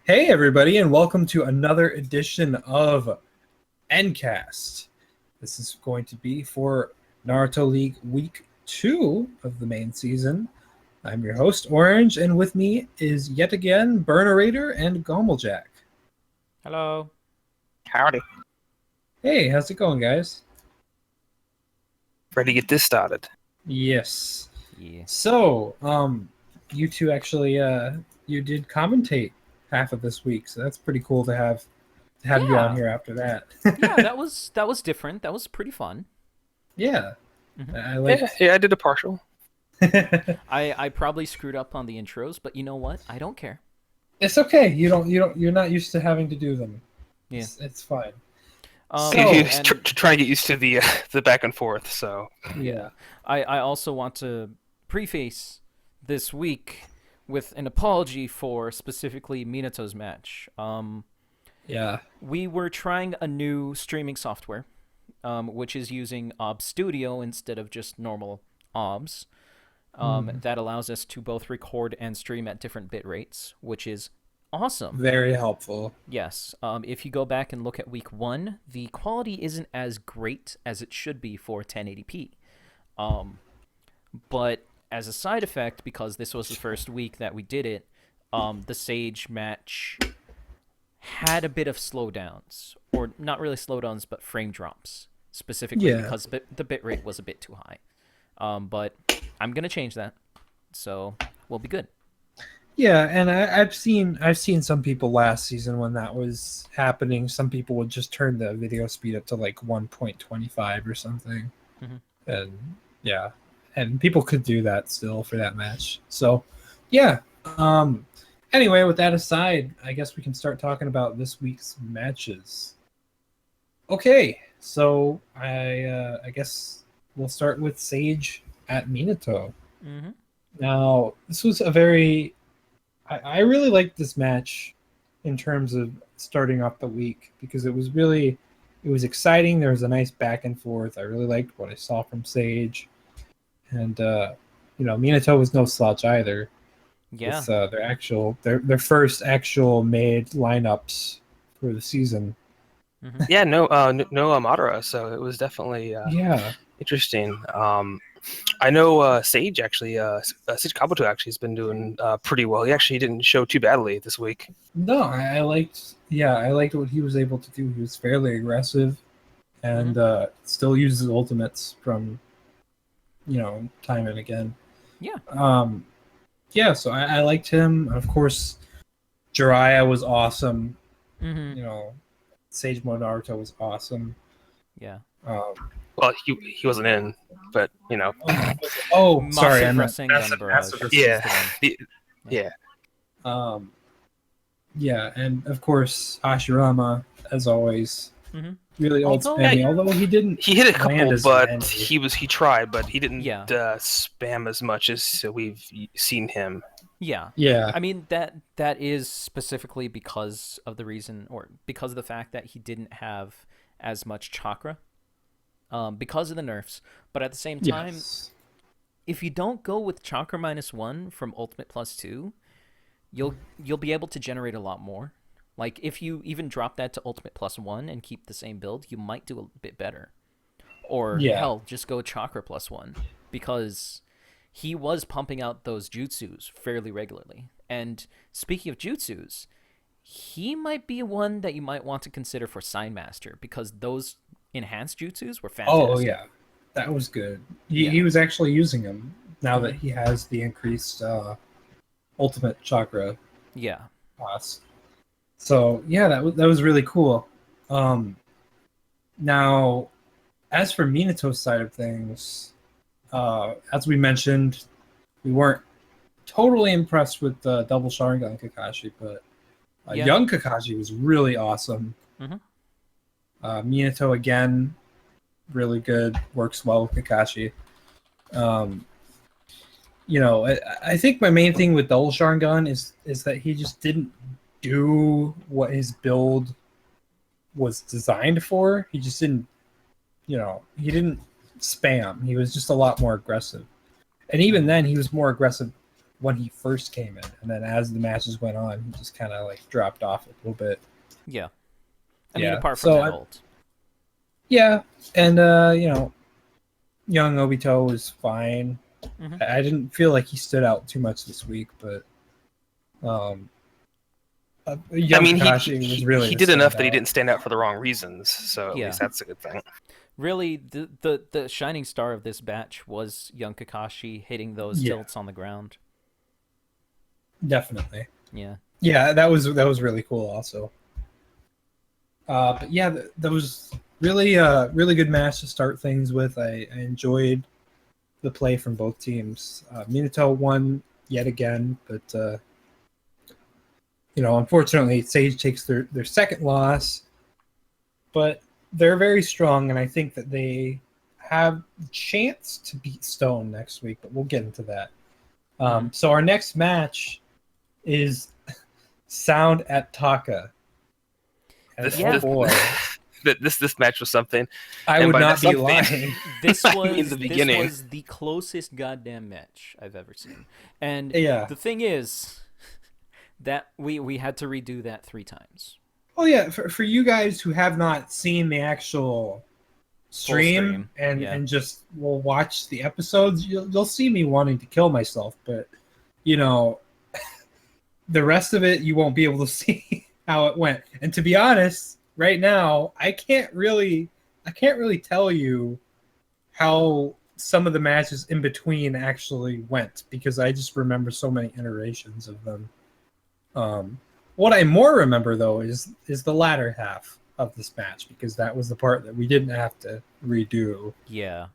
Hey, everybody, and welcome to another edition of Endcast. This is going to be for Naruto League Week 2 of the main season. I'm your host, Aurange, and with me is yet again Burnerator and Gommeljack. Hello. Howdy. Hey, how's it going, guys? Ready to get this started. Yes. Yeah. So, you two actually, you did commentate half of this week, so that's pretty cool to have you on here after that. Yeah, that was different. That was pretty fun. Yeah. Mhm. I like Yeah, I did a partial. I probably screwed up on the intros, but you know what? I don't care. It's okay. You're not used to having to do them. Yeah. It's fine. Trying to get used to the back and forth. So Yeah. I also want to preface this week with an apology for specifically Minato's match. Yeah. We were trying a new streaming software, which is using OBS Studio instead of just normal OBS. That allows us to both record and stream at different bit rates, which is awesome. Very helpful. Yes. If you go back and look at week 1, the quality isn't as great as it should be for 1080p. But as a side effect, because this was the first week that we did it, the Sage match had a bit of slowdowns, or not really slowdowns, but frame drops, specifically because the bitrate was a bit too high. But I'm gonna change that, so we'll be good. Yeah, and I've seen some people last season when that was happening. Some people would just turn the video speed up to like 1.25 or something, and yeah, and people could do that still for that match. So, yeah. Anyway, with that aside, I guess we can start talking about this week's matches. Okay, so I guess we'll start with Sage at Minato. Now, this was a very... I really liked this match in terms of starting off the week because it was exciting. There was a nice back and forth. I really liked what I saw from Sage. And, Minato was no slouch either. Yeah. With their first actual made lineups for the season. Yeah, no Madara, so it was definitely interesting. I know Sage actually, Sage Kabuto actually has been doing pretty well. He actually didn't show too badly this week. No, I liked what he was able to do. He was fairly aggressive and still uses ultimates from, time and again. Yeah. Yeah, so I liked him. Of course, Jiraiya was awesome. Sage Mode Naruto was awesome. Yeah. Well, he wasn't in, but sorry, I'm Massive massive. Yeah. Yeah, and of course Hashirama, as always, really old Although- spammy. Although he didn't, He hit a land couple, as but many. he tried, but he didn't Yeah. spam as much as we've seen him. Yeah. Yeah, I mean that is specifically because of the reason, or because of the fact that he didn't have as much chakra, because of the nerfs. But at the same time, yes. if you don't go with chakra -1 from Ultimate +2, you'll be able to generate a lot more. Like if you even drop that to Ultimate +1 and keep the same build, you might do a bit better. Or hell, just go chakra +1, because he was pumping out those jutsus fairly regularly. And speaking of jutsus, he might be one that you might want to consider for Sign Master, because those enhanced jutsus were fantastic. Oh yeah, that was good. He was actually using them now that he has the increased ultimate chakra class. So yeah, that was really cool. Now, as for Minato's side of things, as we mentioned, we weren't totally impressed with Double Sharingan Kakashi, but young Kakashi was really awesome. Minato again, really good, works well with Kakashi. I think my main thing with Double Sharingan is that he just didn't do what his build was designed for. He just didn't, he didn't spam. He was just a lot more aggressive. And even then, he was more aggressive when he first came in, and then as the matches went on, he just kind of like dropped off a little bit. Yeah, I mean, apart from that ult. Yeah, and young Obito was fine. Mm-hmm. I didn't feel like he stood out too much this week, but he did enough that he didn't stand out for the wrong reasons, so at least that's a good thing. Really, the shining star of this batch was young Kakashi hitting those tilts on the ground. Definitely. Yeah. Yeah, that was really cool also. But yeah, that was really really good match to start things with. I enjoyed the play from both teams. Minato won yet again, but unfortunately, Sage takes their second loss. But they're very strong, and I think that they have a chance to beat Stone next week. But we'll get into that. So our next match is Sound at Taka. This match was something. I would not be lying. This was the closest goddamn match I've ever seen. And the thing is that we had to redo that 3 times. Oh yeah, for you guys who have not seen the actual stream. And just will watch the episodes, you'll see me wanting to kill myself, but the rest of it you won't be able to see how it went. And to be honest, right now I can't really tell you how some of the matches in between actually went, because I just remember so many iterations of them. What I more remember though is the latter half of this match, because that was the part that we didn't have to redo. Yeah.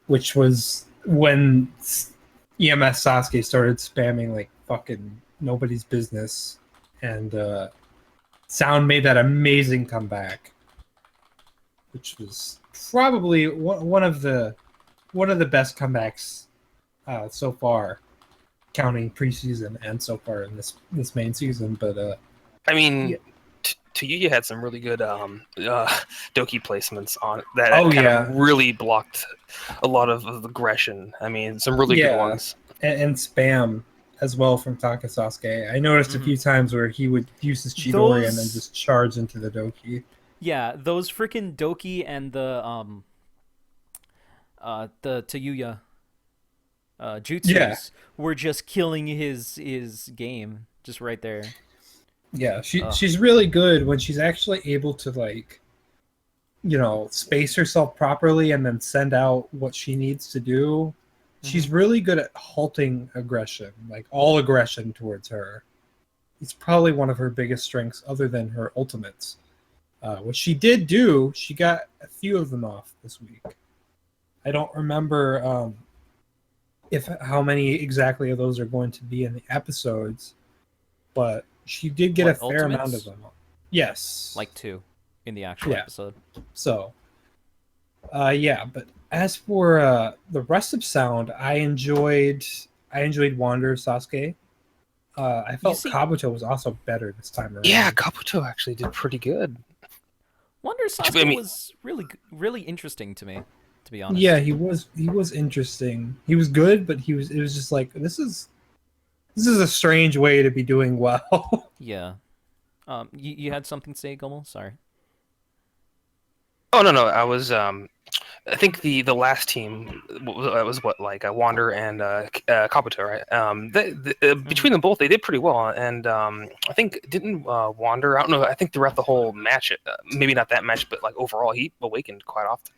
Which was when EMS Sasuke started spamming like fucking nobody's business, and Sound made that amazing comeback, which was probably one of the best comebacks so far, counting preseason and so far in this main season. But I mean, you had some really good Doki placements on it that of really blocked a lot of aggression. I mean, some really good ones. And spam as well from Taka Sasuke. I noticed a few times where he would use his Chidori and then just charge into the Doki. Yeah, those freaking Doki and the Tayuya jutsus were just killing his game just right there. Yeah, she's really good when she's actually able to space herself properly and then send out what she needs to do. She's really good at halting aggression, like all aggression towards her. It's probably one of her biggest strengths other than her ultimates. Which she did do. She got a few of them off this week. I don't remember how many exactly of those are going to be in the episodes, but she did get a fair amount of them. Yes. Like 2 in the actual episode. So, but as for the rest of Sound, I enjoyed Wander Sasuke. I felt Kabuto was also better this time around. Yeah, Kabuto actually did pretty good. Wander Sasuke was really interesting to me, to be honest. Yeah, he was interesting. He was good, but it was just like, this is a strange way to be doing well. Yeah. You had something to say, Gummel? Sorry. Oh no, I was I think the last team was Wander and Kabuto, right? Between them both, they did pretty well, and I think didn't Wander? I don't know. I think throughout the whole match, maybe not that match, but like overall, he awakened quite often.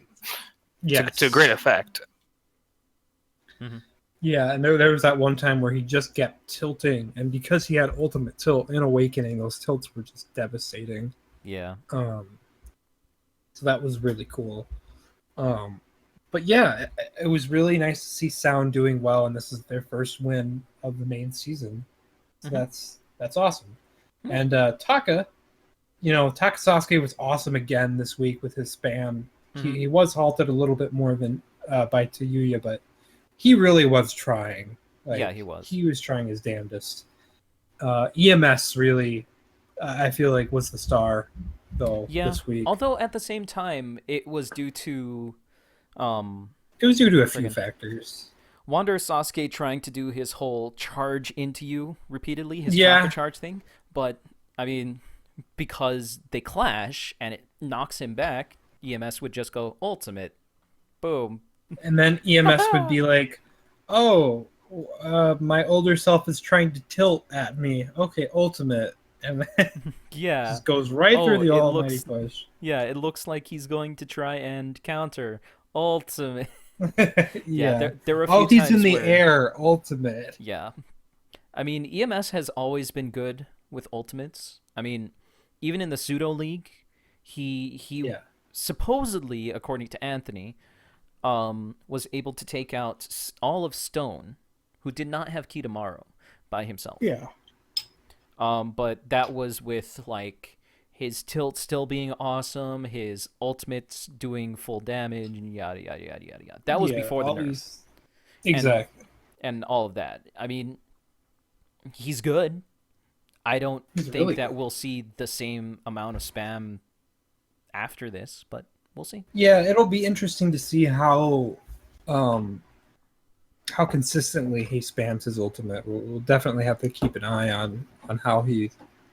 To great effect. Mm-hmm. Yeah, and there was that one time where he just kept tilting, and because he had ultimate tilt in Awakening, those tilts were just devastating. Yeah. So that was really cool. But yeah, it was really nice to see Sound doing well, and this is their first win of the main season. So that's awesome. And Taka, Taka Sasuke was awesome again this week with his spam. He was halted a little bit more than by Tayuya, but he really was trying. He was. He was trying his damnedest. EMS really, I feel like, was the star though this week. Although at the same time, it was due to a few factors. Wander Sasuke trying to do his whole charge into you repeatedly, his Yeah. chakra charge thing, but I mean, because they clash and it knocks him back, EMS would just go ultimate, boom, And then EMS would be like, "Oh, my older self is trying to tilt at me. Okay, ultimate." And then yeah, just goes right through the almighty push. Yeah, it looks like he's going to try and counter ultimate. Yeah. There were a few Oh, he's times in the where, air, ultimate. Yeah, I mean, EMS has always been good with ultimates. I mean, even in the pseudo league, he Yeah. supposedly, according to Anthony, was able to take out all of Stone, who did not have Kitamaro, by himself. Yeah. But that was with like his tilt still being awesome, his ultimates doing full damage, and yada yada yada yada yada. That was before the nerf. Exactly. And all of that. I mean, he's good. I don't think really that good. we'll see the same amount of spam after this, but we'll see. Yeah, it'll be interesting to see how consistently he spams his ultimate. We'll definitely have to keep an eye on how he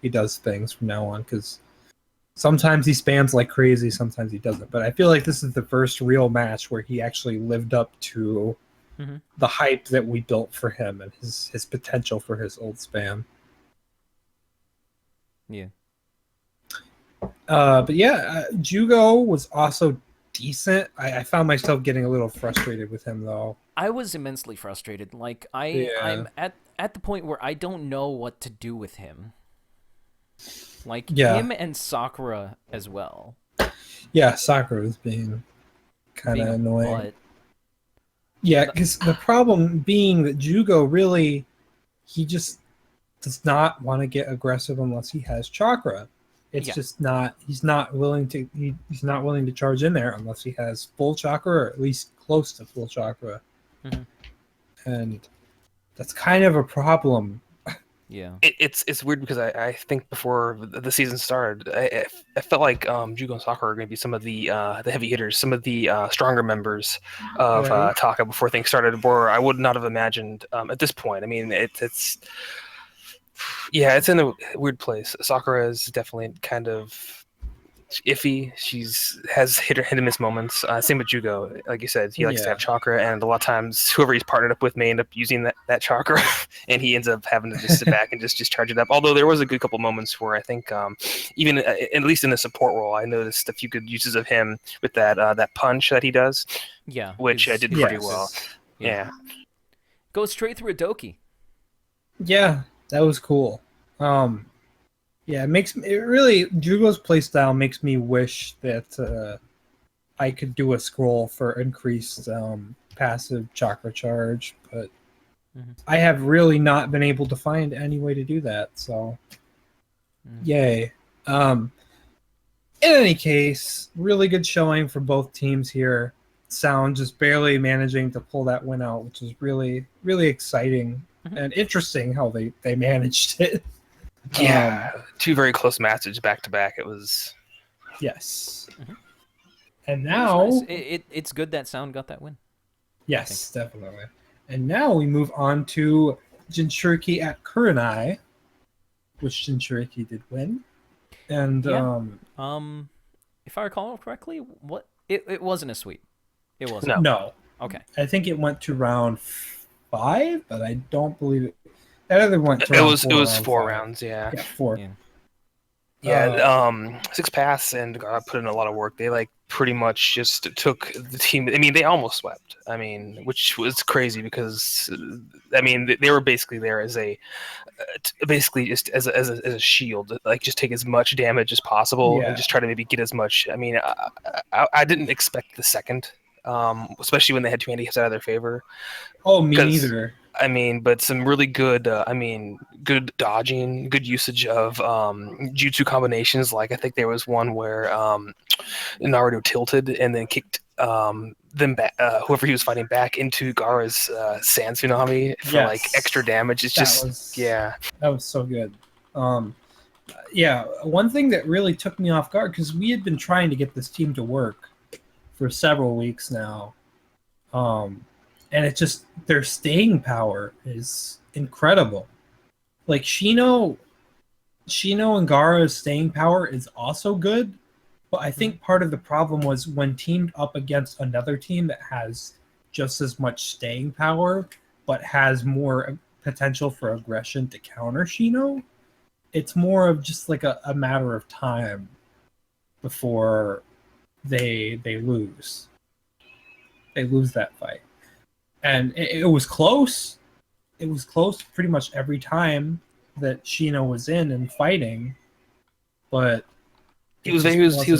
does things from now on, because sometimes he spams like crazy, sometimes he doesn't. But I feel like this is the first real match where he actually lived up to the hype that we built for him and his potential for his old spam. Yeah. But yeah, Jugo was also decent. I found myself getting a little frustrated with him though. I was immensely frustrated. Like I'm at the point where I don't know what to do with him. Like him and Sakura as well. Yeah, Sakura was being kind of annoying. Butt. Yeah, because the problem being that Jugo really, he just does not want to get aggressive unless he has chakra. It's just not. He's not willing to. He's not willing to charge in there unless he has full chakra, or at least close to full chakra. And that's kind of a problem. Yeah, it's weird because I think before the season started, I felt like Jugo and Sakura are going to be some of the heavy hitters, some of the stronger members of Taka before things started. Where I would not have imagined at this point. I mean, it's in a weird place. Sakura is definitely kind of iffy. Has hit and miss moments. Same with Jugo. Like you said, he likes to have chakra, and a lot of times whoever he's partnered up with may end up using that chakra, and he ends up having to just sit back and just charge it up. Although there was a good couple moments where I think even at least in the support role, I noticed a few good uses of him with that punch that he does. Yeah, which I did pretty well. Yeah. Goes straight through a Doki. Yeah, that was cool. Yeah, Jugo's playstyle makes me wish that I could do a scroll for increased passive chakra charge, but I have really not been able to find any way to do that, so yay. In any case, really good showing for both teams here. Sound just barely managing to pull that win out, which is really, really exciting and interesting how they managed it. Yeah, two very close matches back to back. It was yes, and now nice. It's good that Sound got that win. Yes, definitely. And now we move on to Jinchuriki at Kurenai, which Jinchuriki did win. And if I recall correctly, what it wasn't a sweep. It wasn't. No. Okay. I think it went to round 5, but I don't believe it. That other went to it was 4 rounds, yeah. Yeah, 4. Yeah, 6 paths and put in a lot of work. They pretty much just took the team. I mean, they almost swept. I mean, which was crazy because I mean they were basically there as just as a shield, just take as much damage as possible and just try to maybe get as much. I mean, I didn't expect the second, especially when they had 2 handicaps out of their favor. Oh, me neither. I mean, but some really good, good dodging, good usage of jutsu combinations. Like I think there was one where Naruto tilted and then kicked them back, whoever he was fighting back into Gaara's sand tsunami for extra damage. It's that was so good. Yeah, one thing that really took me off guard, because we had been trying to get this team to work for several weeks now. and it just their staying power is incredible. Like Shino and Gaara's staying power is also good, but I think part of the problem was when teamed up against another team that has just as much staying power, but has more potential for aggression to counter Shino, it's more of just like a matter of time before they lose. They lose that fight. And it was close. It was close pretty much every time that Shino was in and fighting, but he was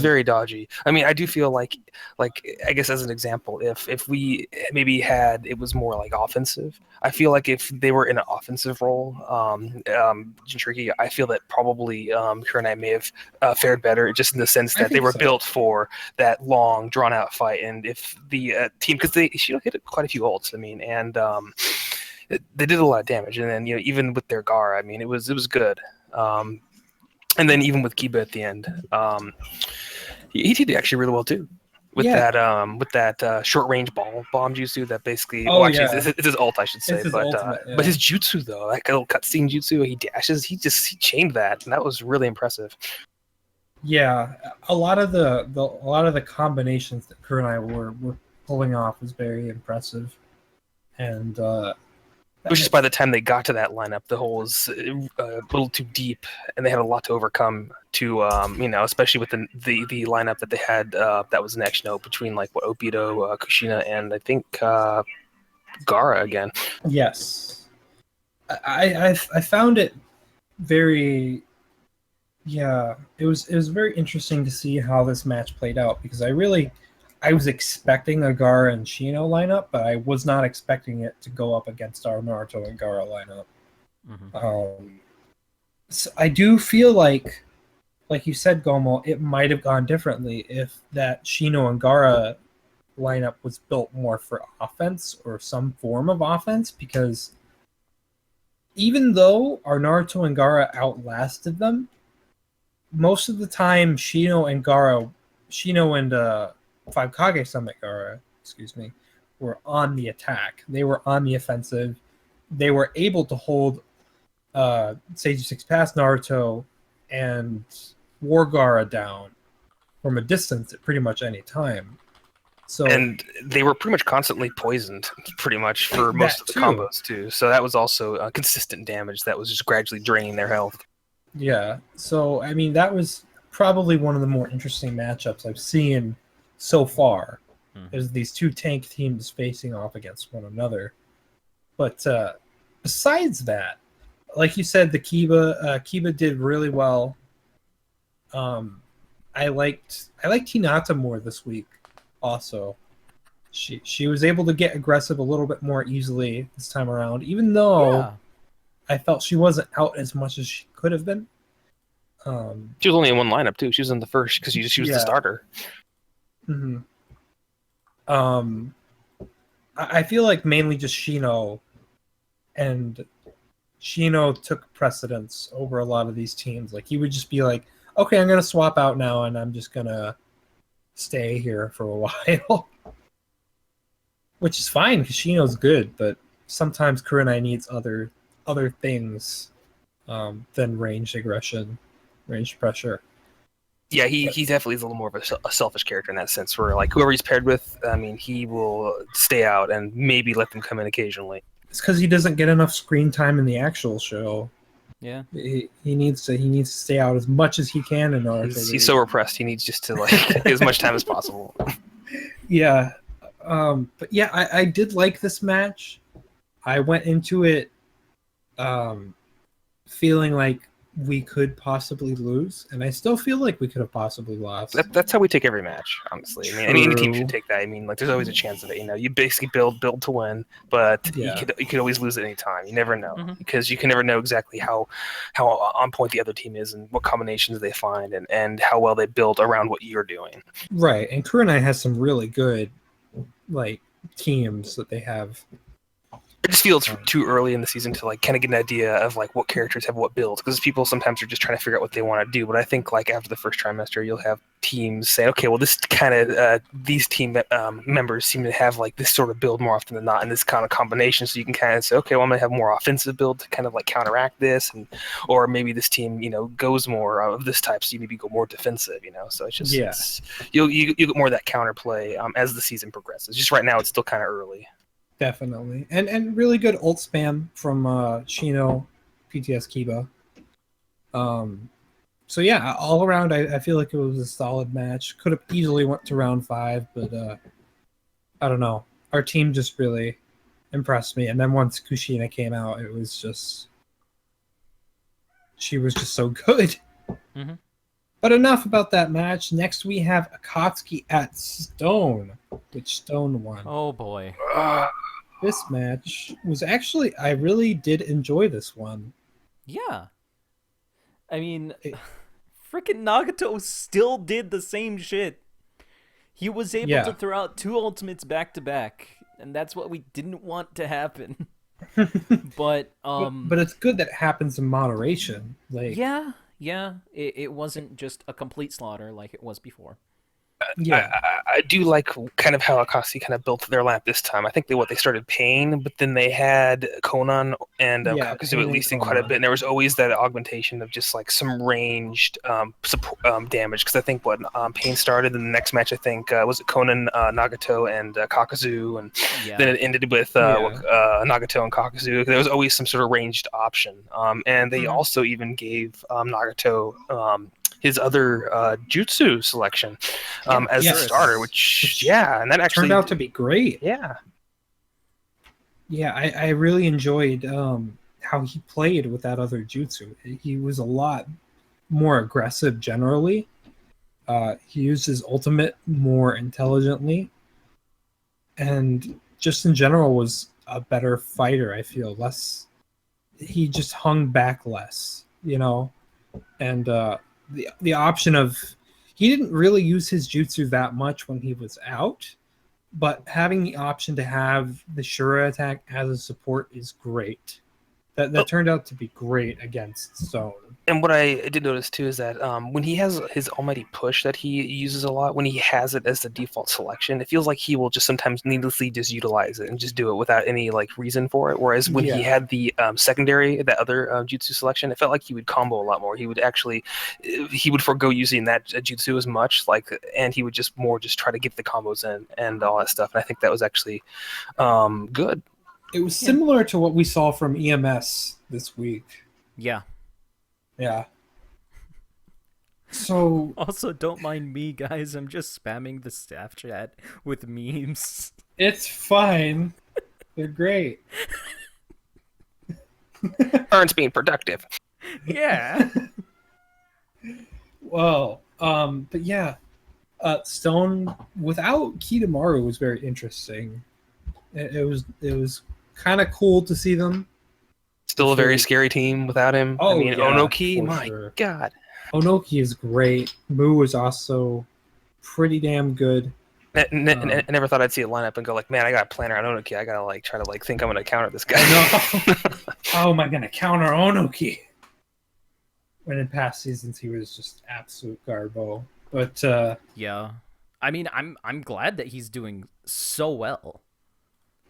very dodgy. I mean, I do feel like I guess as an example, if we maybe had it was more like offensive. I feel like if they were in an offensive role, Jinchuriki, I feel that probably Kurenai may have fared better, just in the sense that they were built for that long, drawn out fight. And if the team, because she hit quite a few ults, I mean, and they did a lot of damage. And then even with their Gar, I mean, it was good. And then even with Kiba at the end, he did actually really well too. With that short range bomb jutsu that basically it's his ult, I should say. But his jutsu though, like a little cutscene jutsu, he dashes, he chained that, and that was really impressive. Yeah, a lot of the combinations that Kurenai were pulling off was very impressive, and it was just by the time they got to that lineup, the hole was a little too deep, and they had a lot to overcome. Especially with the lineup that they had that was next, between like Obito, Kushina, and I think Gaara again. Yes, I found it very. Yeah, it was very interesting to see how this match played out, because I was expecting a Gaara and Shino lineup, but I was not expecting it to go up against our Naruto and Gaara lineup. Mm-hmm. So I do feel like you said, Gomo, it might have gone differently if that Shino and Gaara lineup was built more for offense or some form of offense, because even though our Naruto and Gaara outlasted them, most of the time Shino and 5 Kage Summit Gaara, were on the attack. They were on the offensive. They were able to hold Sage 6 Pass Naruto and War Gaara down from a distance at pretty much any time. And they were pretty much constantly poisoned, pretty much, for most of the combos too. So that was also consistent damage that was just gradually draining their health. Yeah. So I mean, that was probably one of the more interesting matchups I've seen so far, is these two tank teams facing off against one another. But besides that, like you said, the Kiba did really well. I liked Hinata more this week. Also, she was able to get aggressive a little bit more easily this time around, even though I felt she wasn't out as much as she could have been. She was only in one lineup too. She was in the first because she was the starter. Mm-hmm. I feel like mainly just Shino took precedence over a lot of these teams. Like, he would just be like, okay, I'm going to swap out now, and I'm just going to stay here for a while. Which is fine, because Shino's good, but sometimes Kurenai needs other things than ranged aggression, ranged pressure. Yeah, he definitely is a little more of a selfish character in that sense, where like whoever he's paired with, I mean, he will stay out and maybe let them come in occasionally. It's because he doesn't get enough screen time in the actual show. Yeah, he needs to stay out as much as he can in order. He's so repressed. He needs just to get as much time as possible. Yeah, but yeah, I did like this match. I went into it feeling like we could possibly lose, and I still feel like we could have possibly lost. That's how we take every match, honestly. I mean, any team should take that. I mean, like, there's always a chance of it. You basically build to win, but you could always lose at any time. You never know, because you can never know exactly how on point the other team is and what combinations they find and how well they build around what you're doing. Right, and Kurenai has some really good teams that they have. It just feels too early in the season to like kind of get an idea of like what characters have what builds, because people sometimes are just trying to figure out what they want to do. But I think like after the first trimester, you'll have teams say, okay, well this kind of these team members seem to have like this sort of build more often than not, in this kind of combination. So you can kind of say, okay, well I'm gonna have more offensive build to kind of like counteract this, and or maybe this team goes more of this type, so you maybe go more defensive. So it's just you'll get more of that counterplay as the season progresses. Just right now, it's still kind of early. Definitely. And really good ult spam from Shino, PTS Kiba. So yeah, all around, I feel like it was a solid match. Could have easily went to round 5, but I don't know. Our team just really impressed me. And then once Kushina came out, it was just... She was just so good. Mm-hmm. But enough about that match. Next we have Akatsuki at Stone, which Stone won. Oh boy. This match was actually... I really did enjoy this one. Yeah. I mean, freaking Nagato still did the same shit. He was able to throw out 2 ultimates back to back, and that's what we didn't want to happen. But it's good that it happens in moderation. Like it wasn't just a complete slaughter like it was before. Yeah, I do like kind of how Akatsuki kind of built their lineup this time. I think they started Pain, but then they had Conan and Kakuzu at least in quite a bit. And there was always that augmentation of just like some ranged damage. Because I think Pain started in the next match. I think was it Conan, Nagato, and Kakuzu, and then it ended with Nagato and Kakuzu. There was always some sort of ranged option. And they also even gave Nagato his other jutsu selection as a starter, which and that actually turned out to be great. Yeah, I really enjoyed how he played with that other jutsu. He was a lot more aggressive generally. He used his ultimate more intelligently, and just in general was a better fighter. I feel less. He just hung back less, and the option of he didn't really use his jutsu that much when he was out, but having the option to have the Shura attack as a support is great. That turned out to be great against Stone. And what I did notice too is that when he has his almighty push that he uses a lot, when he has it as the default selection, it feels like he will just sometimes needlessly just utilize it and just do it without any like reason for it. Whereas when he had the secondary, that other jutsu selection, it felt like he would combo a lot more. He would forego using that jutsu as much, and he would just try to get the combos in and all that stuff. And I think that was actually good. It was similar to what we saw from EMS this week. Yeah. Yeah. So also, don't mind me, guys. I'm just spamming the staff chat with memes. It's fine. They're great. Ern's being productive. Yeah. Well, but yeah, Stone without Kidomaru was very interesting. It was kind of cool to see them. Still a very scary team without him. Oh, Onoki, my God. Onoki is great. Mu was also pretty damn good. I never thought I'd see a lineup and go like, man, I got a planner on Onoki. I gotta try to think I'm gonna counter this guy. How am I gonna counter Onoki? When in past seasons he was just absolute garbo. But yeah, I mean, I'm glad that he's doing so well.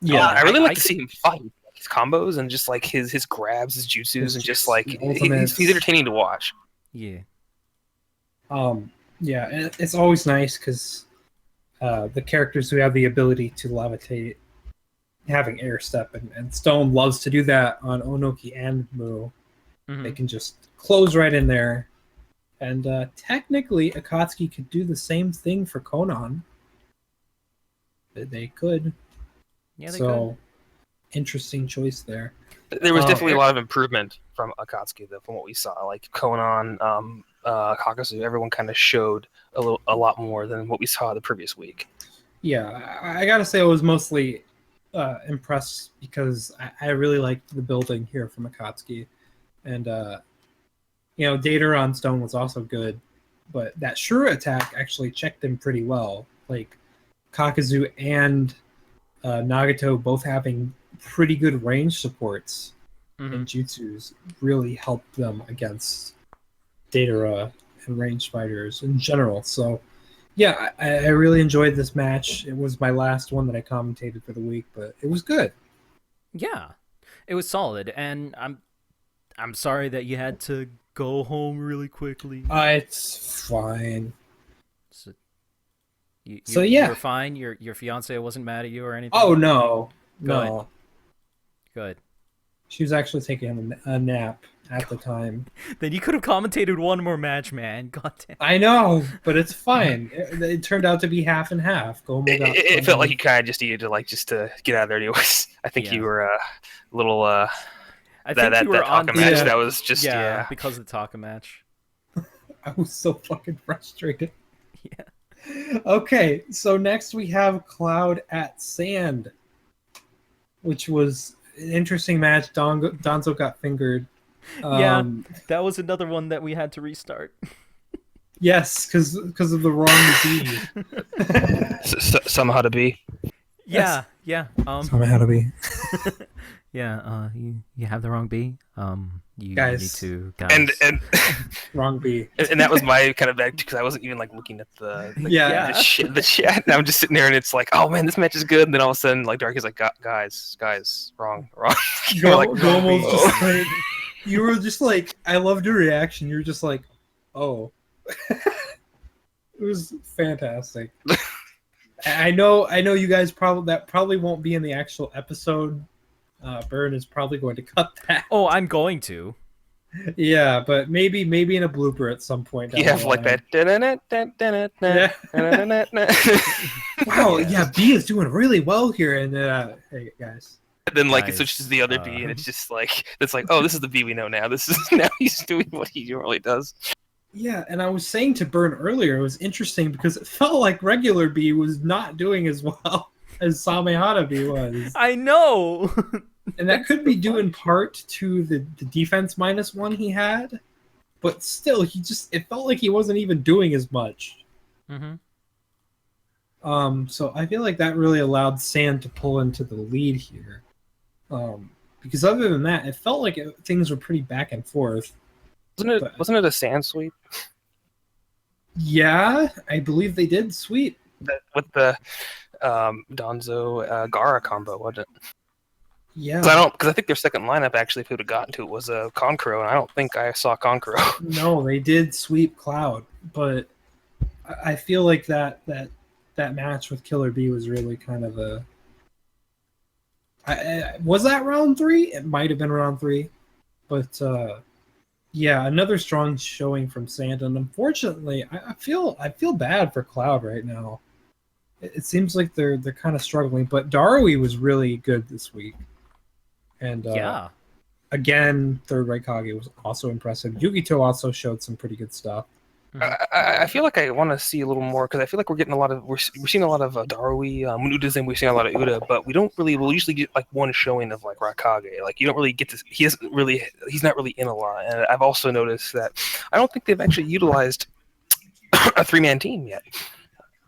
Yeah, I really like to see him fight. His combos and just like his grabs, his jutsus, and just like he's entertaining to watch. Yeah. Yeah, and it's always nice because the characters who have the ability to levitate, having air step, and Stone loves to do that on Onoki and Mu. Mm-hmm. They can just close right in there, and technically Akatsuki could do the same thing for Conan. They could. Yeah, they could. Interesting choice there. There was definitely a lot of improvement from Akatsuki, though, from what we saw. Like Conan, Kakuzu, everyone kind of showed a lot more than what we saw the previous week. Yeah, I gotta say I was mostly impressed because I really liked the building here from Akatsuki, and Data on Stone was also good, but that Shura attack actually checked him pretty well. Like Kakuzu and Nagato both having pretty good range supports and jutsus really helped them against Datara and ranged fighters in general. So, yeah, I really enjoyed this match. It was my last one that I commentated for the week, but it was good. Yeah, it was solid, and I'm sorry that you had to go home really quickly. It's fine. So you were fine. Your fiance wasn't mad at you or anything. Oh no, no. Good. She was actually taking a nap at the time. Then you could have commentated one more match, man. God damn. I know, but it's fine. It turned out to be half and half. It felt like you kind of just needed to just to get out of there anyways. I think you were a little I think you were on Taka match. That was just because of the Taka match. I was so fucking frustrated. Yeah. Okay, so next we have Cloud at Sand, which was an interesting match. Donzo got fingered. That was another one that we had to restart. Yes, because of the wrong B. Somehow to be. Yeah. Somehow to be. Yeah. You have the wrong B. You guys, need to and wrong B. And that was my kind of bad because I wasn't even like looking at the chat. And I'm just sitting there and it's like, oh man, this match is good. And then all of a sudden, like Darky's like, guys, wrong. You were just like, I loved your reaction. You were just like, oh. It was fantastic. I know you guys probably won't be in the actual episode. Burn is probably going to cut that. Oh, I'm going to. Yeah, but maybe in a blooper at some point. You have like that. Wow, yeah, B is doing really well here, and hey guys. And then like it switches to the other B, and it's just like oh, this is the B we know now. This is now he's doing what he normally does. Yeah, and I was saying to Burn earlier, it was interesting because it felt like regular B was not doing as well as Samehada B was. I know. And that could be due in part to the defense -1 he had, but still, it felt like he wasn't even doing as much. So I feel like that really allowed Sand to pull into the lead here. Because other than that, it felt like things were pretty back and forth. Wasn't it a Sand sweep? Yeah, I believe they did sweep. With the Donzo Gara combo, wasn't it? Yeah. Because I think their second lineup actually, if we would have gotten to it, was Konkuro, and I don't think I saw Konkuro. No, they did sweep Cloud, but I feel like that match with Killer B was really kind of a. Was that round 3? It might have been round 3, but yeah, another strong showing from Sand, and unfortunately, I feel bad for Cloud right now. It seems like they're kind of struggling, but Darui was really good this week. And again, third Raikage was also impressive. Yugito also showed some pretty good stuff. I feel like I want to see a little more because I feel like we're seeing a lot of Darui, Udas, and we're seeing a lot of Uda, but we'll usually get like one showing of like Raikage. Like you don't really get to. He's not really in a lot. And I've also noticed that I don't think they've actually utilized a 3-man team yet.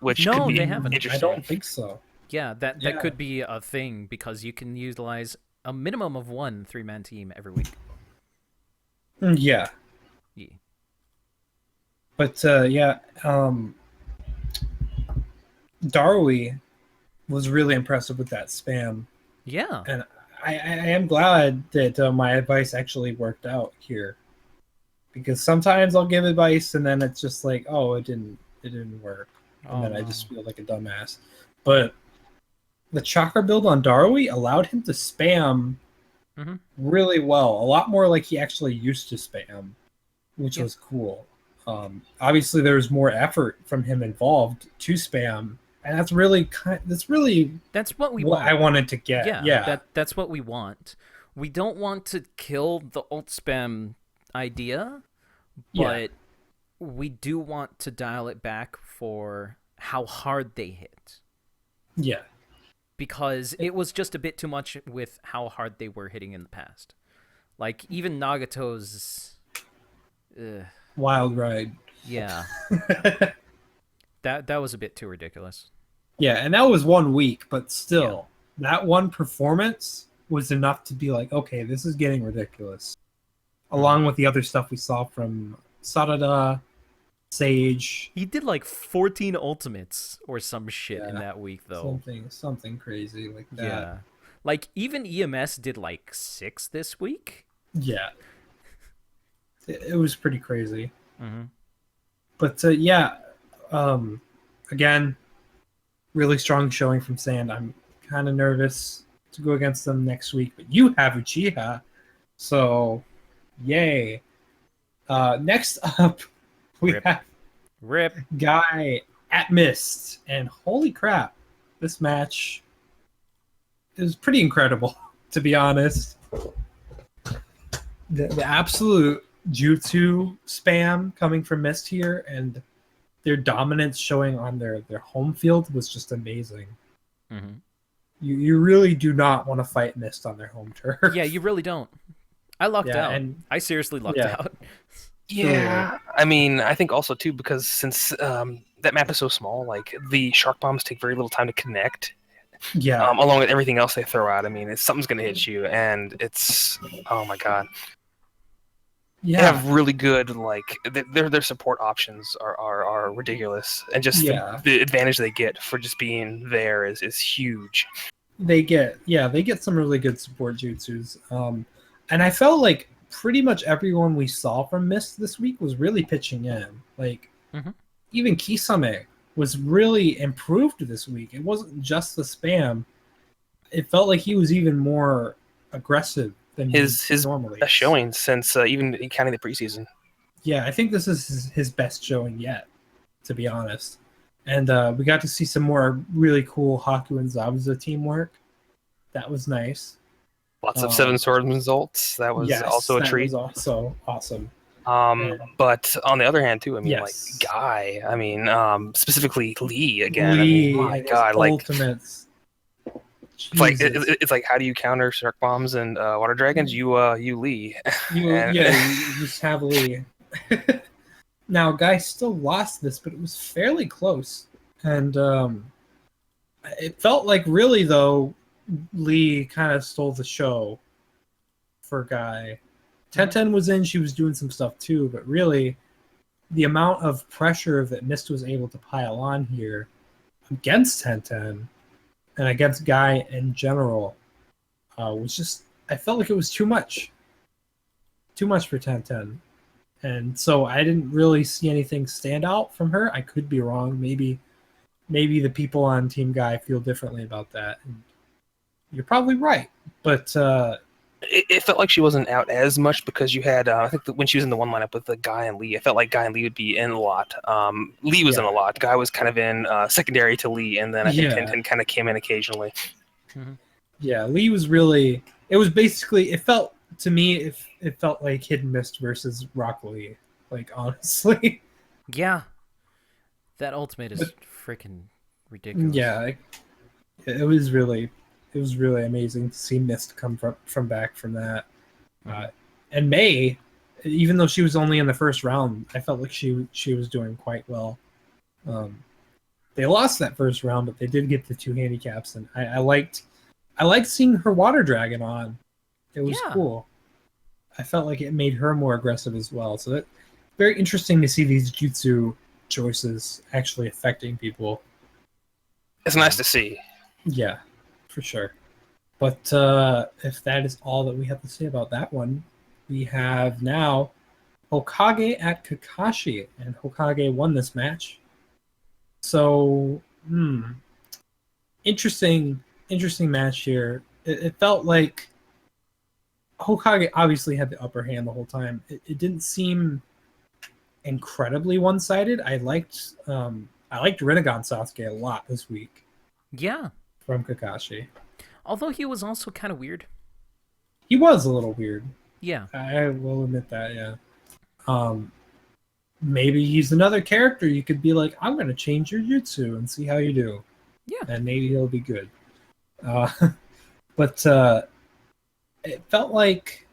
Which could be they haven't. I don't think so. Yeah, that could be a thing because you can utilize a minimum of one 3-man team every week. Yeah. But Darui was really impressive with that spam. Yeah. And I am glad that my advice actually worked out here. Because sometimes I'll give advice and then it's just like, oh, it didn't work. And then I just feel like a dumbass. But the chakra build on Darui allowed him to spam really well. A lot more like he actually used to spam, which was cool. Obviously, there's more effort from him involved to spam, and that's what we want. I wanted to get. Yeah. That's what we want. We don't want to kill the ult spam idea, but we do want to dial it back for how hard they hit. Yeah. Because it was just a bit too much with how hard they were hitting in the past. Like, even Nagato's... Wild ride. Yeah. that was a bit too ridiculous. Yeah, and that was 1 week, but still, that one performance was enough to be like, okay, this is getting ridiculous. Along with the other stuff we saw from Sarada, Sage. He did like 14 ultimates or some shit in that week, though. Something crazy like that. Yeah. Like, even EMS did like 6 this week. Yeah. It was pretty crazy. Mm-hmm. But again, really strong showing from Sand. I'm kind of nervous to go against them next week, but you have Uchiha, so yay. Next up, we have Guy at Mist, and holy crap, this match is pretty incredible, to be honest. The absolute jutsu spam coming from Mist here, and their dominance showing on their home field was just amazing. Mm-hmm. You really do not want to fight Mist on their home turf. Yeah, you really don't. I lucked out. And I seriously lucked out. Yeah, I mean, I think also too because since that map is so small, like the shark bombs take very little time to connect. Yeah. Along with everything else they throw out, I mean, something's gonna hit you, and it's oh my god. Yeah. They have really good their support options are ridiculous, and just the advantage they get for just being there is huge. They get some really good support jutsus, and I felt like pretty much everyone we saw from Mist this week was really pitching in. Like even Kisame was really improved this week. It wasn't just the spam. It felt like he was even more aggressive than his normally. Best showing since even counting the preseason. Yeah, I think this is his best showing yet, to be honest. And we got to see some more really cool Haku and Zabuza teamwork. That was nice. Lots of Seven Swordsman results. That was also a treat. That was also awesome. But on the other hand, too, I mean, like Guy. I mean, specifically Lee again. Lee, I mean, my God, like ultimates. It's like how do you counter shark bombs and water dragons? You Lee. You just have Lee. Now, Guy still lost this, but it was fairly close, and it felt like really though Lee kind of stole the show for Guy. Tenten was in; she was doing some stuff too, but really, the amount of pressure that Mist was able to pile on here against Tenten and against Guy in general was just, I felt like it was too much for Tenten. And so I didn't really see anything stand out from her. I could be wrong. Maybe the people on Team Guy feel differently about that. And you're probably right. But it felt like she wasn't out as much because you had, I think when she was in the one lineup with the Guy and Lee, I felt like Guy and Lee would be in a lot. Lee was in a lot. Guy was kind of in secondary to Lee, and then I think Tenten kind of came in occasionally. Mm-hmm. Yeah, Lee was really, it was basically, it felt to me, it felt like Hidden Mist versus Rock Lee, like, honestly. Yeah. That ultimate is freaking ridiculous. Yeah, it was really amazing to see Mist come from back from that. And May, even though she was only in the first round, I felt like she was doing quite well. They lost that first round, but they did get the 2 handicaps, and I liked seeing her water dragon on. It was cool. I felt like it made her more aggressive as well. So that very interesting to see these jutsu choices actually affecting people. It's nice to see. Yeah, for sure. But if that is all that we have to say about that one, we have now Hokage at Kakashi, and Hokage won this match. So, interesting match here. It felt like Hokage obviously had the upper hand the whole time. It didn't seem incredibly one-sided. I liked Rinnegan Sasuke a lot this week. Yeah. From Kakashi. Although he was also kind of weird. He was a little weird. Yeah. I will admit that, yeah. Maybe he's another character you could be like, I'm going to change your jutsu and see how you do. Yeah. And maybe he'll be good. But it felt like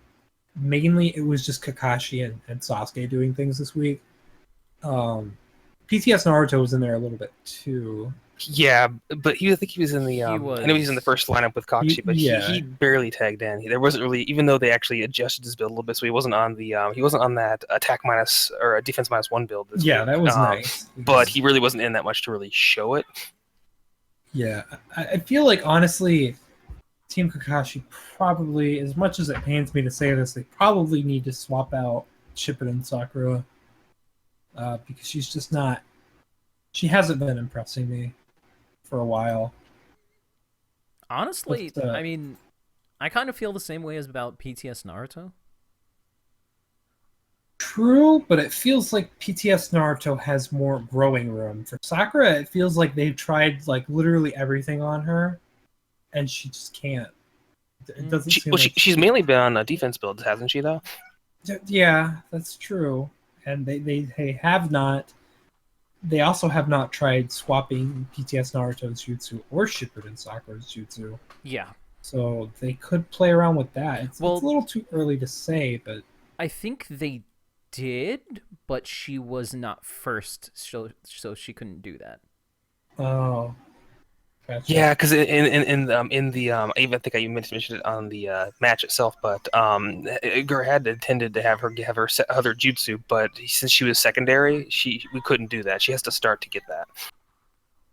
mainly it was just Kakashi and Sasuke doing things this week. PTS Naruto was in there a little bit too. Yeah, but I think he was in the. I know he's in the first lineup with Kakashi, but he barely tagged in. There wasn't really, even though they actually adjusted his build a little bit, so he wasn't on the. He wasn't on that attack minus or defense -1 build. This week. That was nice. But he really wasn't in that much to really show it. Yeah, I feel like honestly, Team Kakashi probably, as much as it pains me to say this, they probably need to swap out Shippuden Sakura because she's just not. She hasn't been impressing me for a while. Honestly, I mean, I kind of feel the same way as about PTS Naruto. True, but it feels like PTS Naruto has more growing room. For Sakura, it feels like they've tried like literally everything on her, and she just can't. It doesn't seem like she's mainly been on defense builds, hasn't she? Though. Yeah, that's true, and they have not. They also have not tried swapping PTS Naruto's jutsu or Shippuden Sakura's jutsu. Yeah. So they could play around with that. It's a little too early to say, but I think they did, but she was not first, so she couldn't do that. Oh. Gotcha. Yeah, because in the I even think I mentioned it on the match itself, but Gur had intended to have her other jutsu, but since she was secondary, we couldn't do that. She has to start to get that.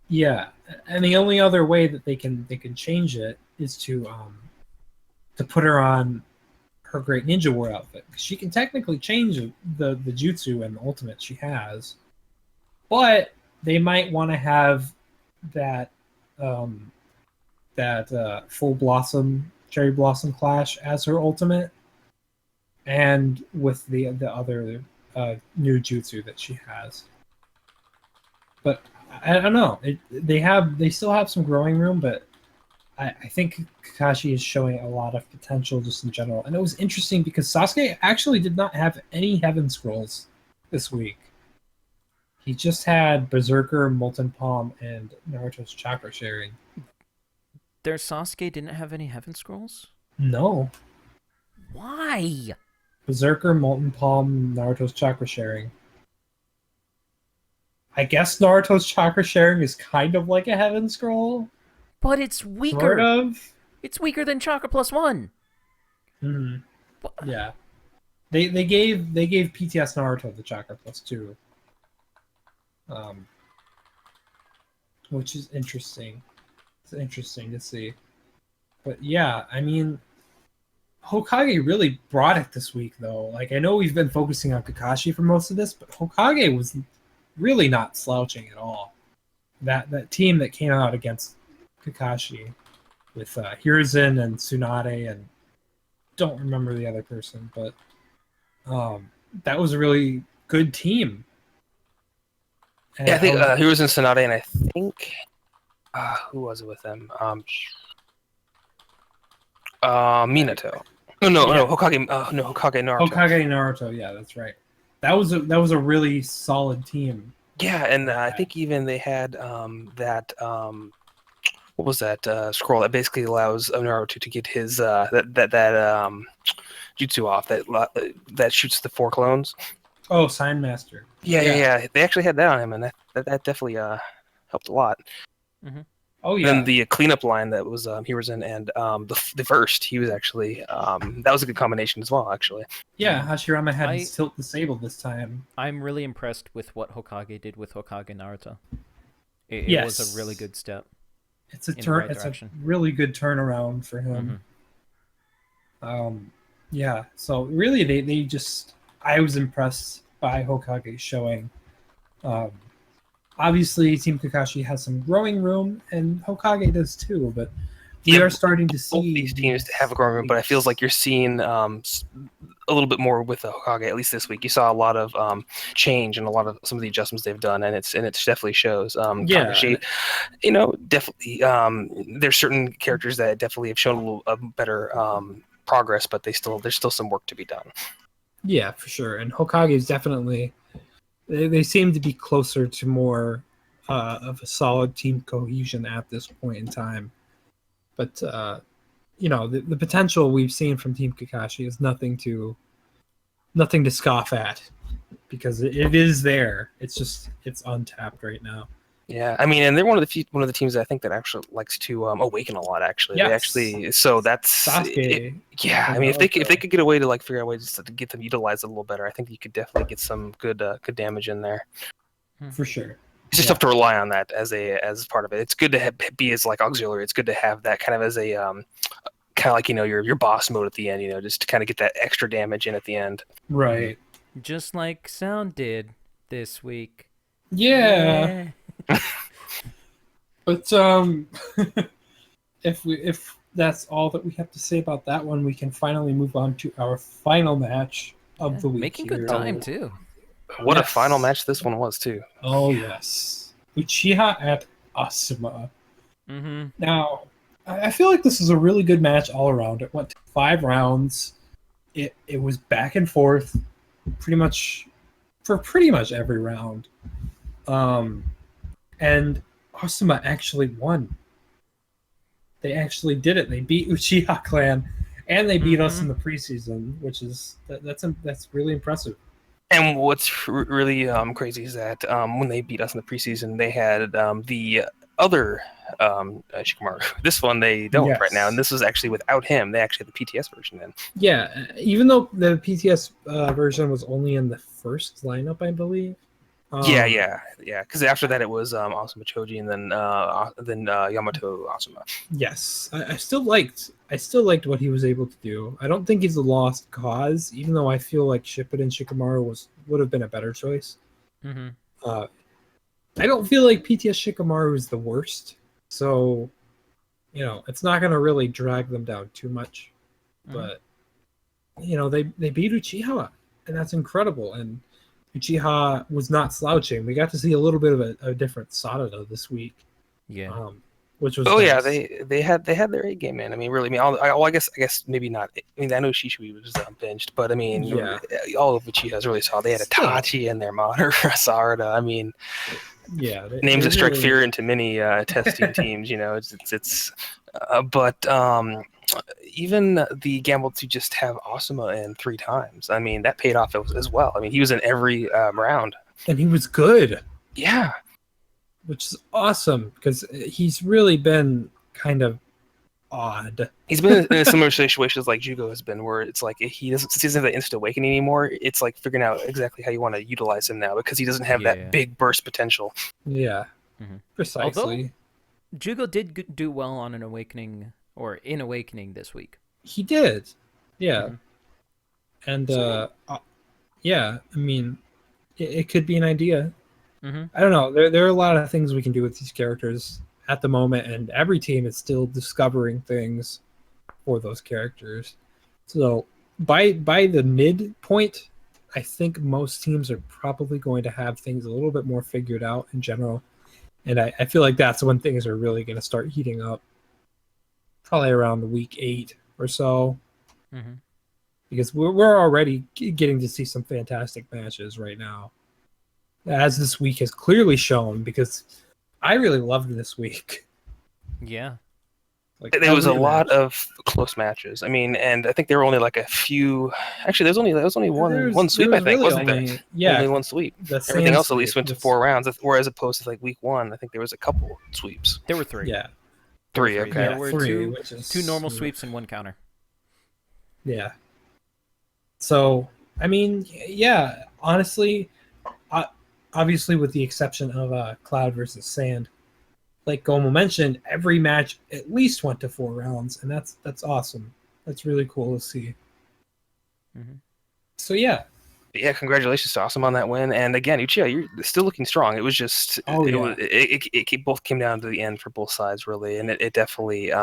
Yeah, and the only other way that they can change it is to put her on her Great Ninja War outfit. She can technically change the jutsu and the ultimate she has, but they might want to have that full blossom cherry blossom clash as her ultimate, and with the other new jutsu that she has. But I don't know. They still have some growing room, but I think Kakashi is showing a lot of potential just in general. And it was interesting because Sasuke actually did not have any Heaven Scrolls this week. He just had Berserker, Molten Palm, and Naruto's Chakra Sharing. Their Sasuke didn't have any Heaven Scrolls? No. Why? Berserker, Molten Palm, Naruto's Chakra Sharing. I guess Naruto's Chakra Sharing is kind of like a Heaven Scroll. But it's weaker. Sort of. It's weaker than Chakra +1. Hmm. Yeah. They gave PTS Naruto the Chakra +2. Which is interesting. It's interesting to see. But yeah, I mean, Hokage really brought it this week, though. Like, I know we've been focusing on Kakashi for most of this, but Hokage was really not slouching at all. That team that came out against Kakashi with Hiruzen and Tsunade, and don't remember the other person, but that was a really good team. And yeah, I think Hiruzen, Tsunade, and I think who was it with them? Minato. No, Hokage. Hokage Naruto. Hokage Naruto. Yeah, that's right. That was a really solid team. Yeah, and I think even they had that what was that scroll that basically allows Naruto to get his that jutsu off that shoots the 4 clones. Oh, Sign Master. Yeah. They actually had that on him, and that definitely helped a lot. Mm-hmm. Oh yeah. Then the cleanup line that was Hiruzen and the first, he was actually that was a good combination as well, actually. Yeah, Hashirama had his tilt disabled this time. I'm really impressed with what Hokage did with Hokage Naruto. It was a really good step. It's a really good turnaround for him. Mm-hmm. Yeah. So really, they just, I was impressed by Hokage's showing. Obviously, Team Kakashi has some growing room, and Hokage does too. But we are starting to see both these teams have a growing room, but it feels like you're seeing a little bit more with the Hokage. At least this week, you saw a lot of change and a lot of some of the adjustments they've done, and it definitely shows. Kakashi, definitely. There's certain characters that definitely have shown a little better progress, but there's still some work to be done. Yeah, for sure. And Hokage is definitely. They seem to be closer to more of a solid team cohesion at this point in time. But, the potential we've seen from Team Kakashi is nothing to scoff at. because it is there. It's untapped right now. Yeah, I mean, and they're one of the teams that I think that actually likes to awaken a lot. Actually, yes. They actually, so that's Sasuke. yeah. I mean, if they could get a way to like figure out a way just to get them utilized a little better, I think you could definitely get some good damage in there. For sure. It's just tough to rely on that as part of it. It's good to be as like auxiliary. It's good to have that kind of as a kind of like your boss mode at the end. Just to kind of get that extra damage in at the end. Right. Just like Sound did this week. Yeah. But if that's all that we have to say about that one, we can finally move on to our final match of the week. Making good time too. What a final match this one was too. Oh yes, Uchiha at Asuma. Mm-hmm. Now, I feel like this is a really good match all around. It went to 5 rounds. It was back and forth, pretty much every round. And Asuma actually won. They actually did it. They beat Uchiha Clan, and they beat us in the preseason, which is that's really impressive. And what's really crazy is that when they beat us in the preseason, they had the other Shikamaru. This one they don't right now, and this was actually without him. They actually had the PTS version in. Yeah, even though the PTS version was only in the first lineup, I believe. Yeah. Because after that, it was Asuma Choji, and then Yamato Asuma. Yes, I still liked what he was able to do. I don't think he's a lost cause, even though I feel like Shippuden Shikamaru would have been a better choice. Mm-hmm. I don't feel like PTS Shikamaru is the worst, so it's not going to really drag them down too much. But they beat Uchiha, and that's incredible. And Uchiha was not slouching. We got to see a little bit of a different Sarada this week. Yeah. Which was nice. Yeah, they had their A game, man. I mean, really, I guess maybe not. I mean, I know Shishui was benched, but I mean, all of Uchiha's really saw. They had Itachi in their Mater Sarada. I mean, names that strike fear into many testing teams. But even the gamble to just have Asuma in 3 times, I mean, that paid off as well. I mean, he was in every round. And he was good. Yeah. Which is awesome, because he's really been kind of odd. He's been in similar situations like Jugo has been, where it's like he doesn't have that instant awakening anymore. It's like figuring out exactly how you want to utilize him now, because he doesn't have that big burst potential. Yeah. Precisely. Although, Jugo did do well on an awakening, or in awakening this week. He did. Yeah. And I mean, it could be an idea. I don't know. There are a lot of things we can do with these characters at the moment, and every team is still discovering things for those characters. So by the midpoint, I think most teams are probably going to have things a little bit more figured out in general. And I feel like that's when things are really going to start heating up. Probably around week 8 or so. Because we're already getting to see some fantastic matches right now, as this week has clearly shown, because I really loved this week. Yeah. There was a lot of close matches. I mean, and I think there were only like a few. Actually, there was only one sweep, I think, really wasn't there? Yeah, only one sweep. Everything else at least went to 4 rounds, whereas opposed to like week 1, I think there was a couple sweeps. There were 3. Yeah. 3, okay. There were 3, 2 normal sweeps and 1 counter. Yeah. So, I mean, yeah, honestly, obviously with the exception of Cloud versus Sand, like Gomo mentioned, every match at least went to 4 rounds, and that's awesome. That's really cool to see. So, yeah. Yeah, congratulations to Awesome on that win. And again, Uchiha, you're still looking strong. It was just, it both came down to the end for both sides, really. And it definitely,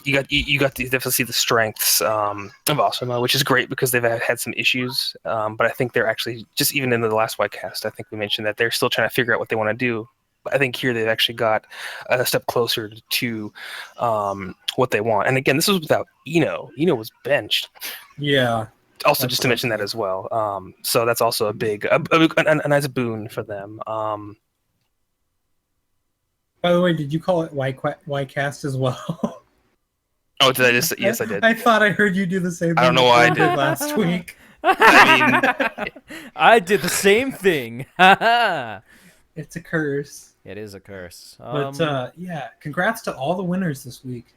you got to definitely see the strengths of Asuma, which is great because they've had some issues. But I think they're actually, just even in the last Whitecast, I think we mentioned that they're still trying to figure out what they want to do. But I think here they've actually got a step closer to what they want. And again, this was without Ino. Ino was benched. Yeah. Also, just to mention that as well. So that's also a nice boon for them. By the way, did you call it Whitecast as well? Oh, did I just? Yes, I did. I thought I heard you do the same thing. I don't know why I did last week. I I did the same thing. It's a curse. It is a curse. But yeah, congrats to all the winners this week,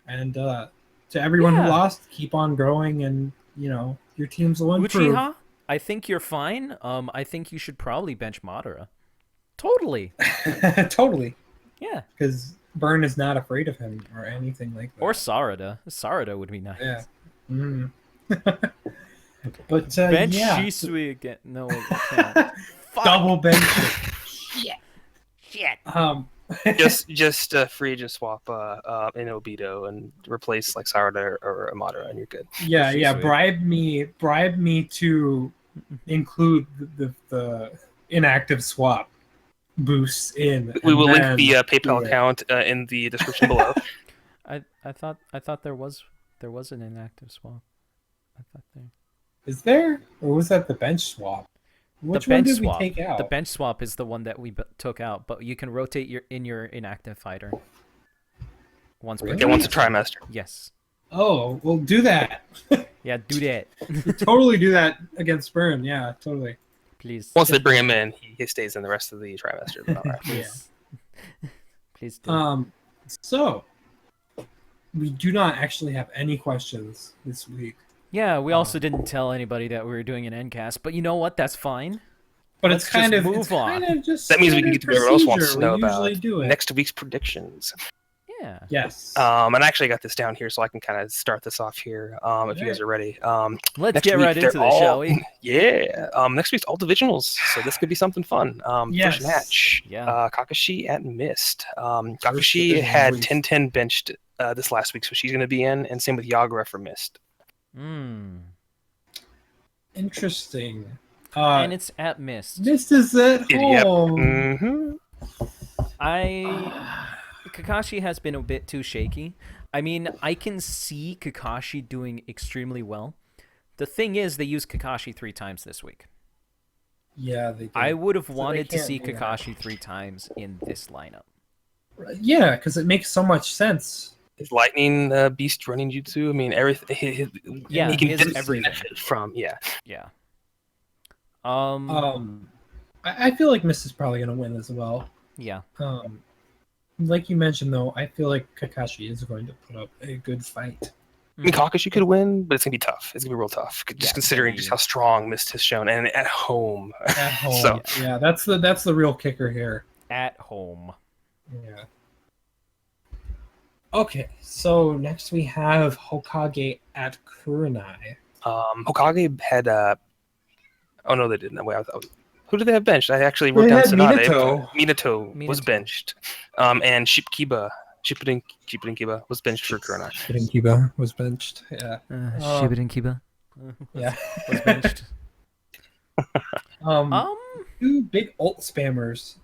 and to everyone who lost. Keep on growing, and your teams will improve. Uchiha, I think you're fine. I think you should probably bench Madara. Totally. Totally. Yeah. Because Burn is not afraid of him or anything like that. Or Sarada. Sarada would be nice. Yeah. Mm. But bench yeah. Shisui again. No, I can't. Double bench. Shit. just free agent swap in Obito and replace like Sarada or Amada, and you're good. Yeah. Bribe me to include the inactive swap boosts in. We will link the PayPal account in the description below. I thought there was an inactive swap. I thought there. Is there, or was that the bench swap? Which one did we take out? The bench swap is the one that we took out, but you can rotate your inactive fighter once per once a trimester. Yes. Oh, well, do that. Yeah, do that. Totally do that against Burn. Yeah, totally. Please. Once they bring him in, he stays in the rest of the trimester. All right. Please. Please do. So we do not actually have any questions this week. Yeah, we also didn't tell anybody that we were doing an endcast, but you know what? That's fine. But Let's it's kind of move on. That means we can get to whatever else wants to know about do it. next week's predictions. Yeah. Yes. And I actually got this down here so I can kind of start this off here if you guys are ready. Let's get right into this, shall we? Yeah. Next week's all divisionals, so this could be something fun. Yes. First match. Yeah. Kakashi at Mist. Kakashi had 10-10 benched this last week, so she's going to be in, and same with Yagura for Mist. Interesting. And it's at Mist. Mist is at home. Mm-hmm. Kakashi has been a bit too shaky. I mean, I can see Kakashi doing extremely well. The thing is, they used Kakashi 3 times this week. Yeah, they did. I would have wanted to see Kakashi 3 times in this lineup. Yeah, because it makes so much sense. His lightning beast running jutsu. I mean, everything. He can get everything from. Yeah. I feel like Mist is probably gonna win as well. Yeah. Like you mentioned though, I feel like Kakashi is going to put up a good fight. I mean, Kakashi could win, but it's gonna be tough. It's gonna be real tough, just considering just how strong Mist has shown, and at home. At home. So, yeah, that's the real kicker here. At home. Yeah. Okay, so next we have Hokage at Kurenai. Hokage had oh no, they didn't. Wait, who did they have benched? I actually wrote down Tsunade. Minato was benched. And Shippuden Kiba was benched for Kurenai. Shippuden Kiba was benched. Yeah. Shippuden Kiba. Yeah. Was benched. 2 big ult spammers.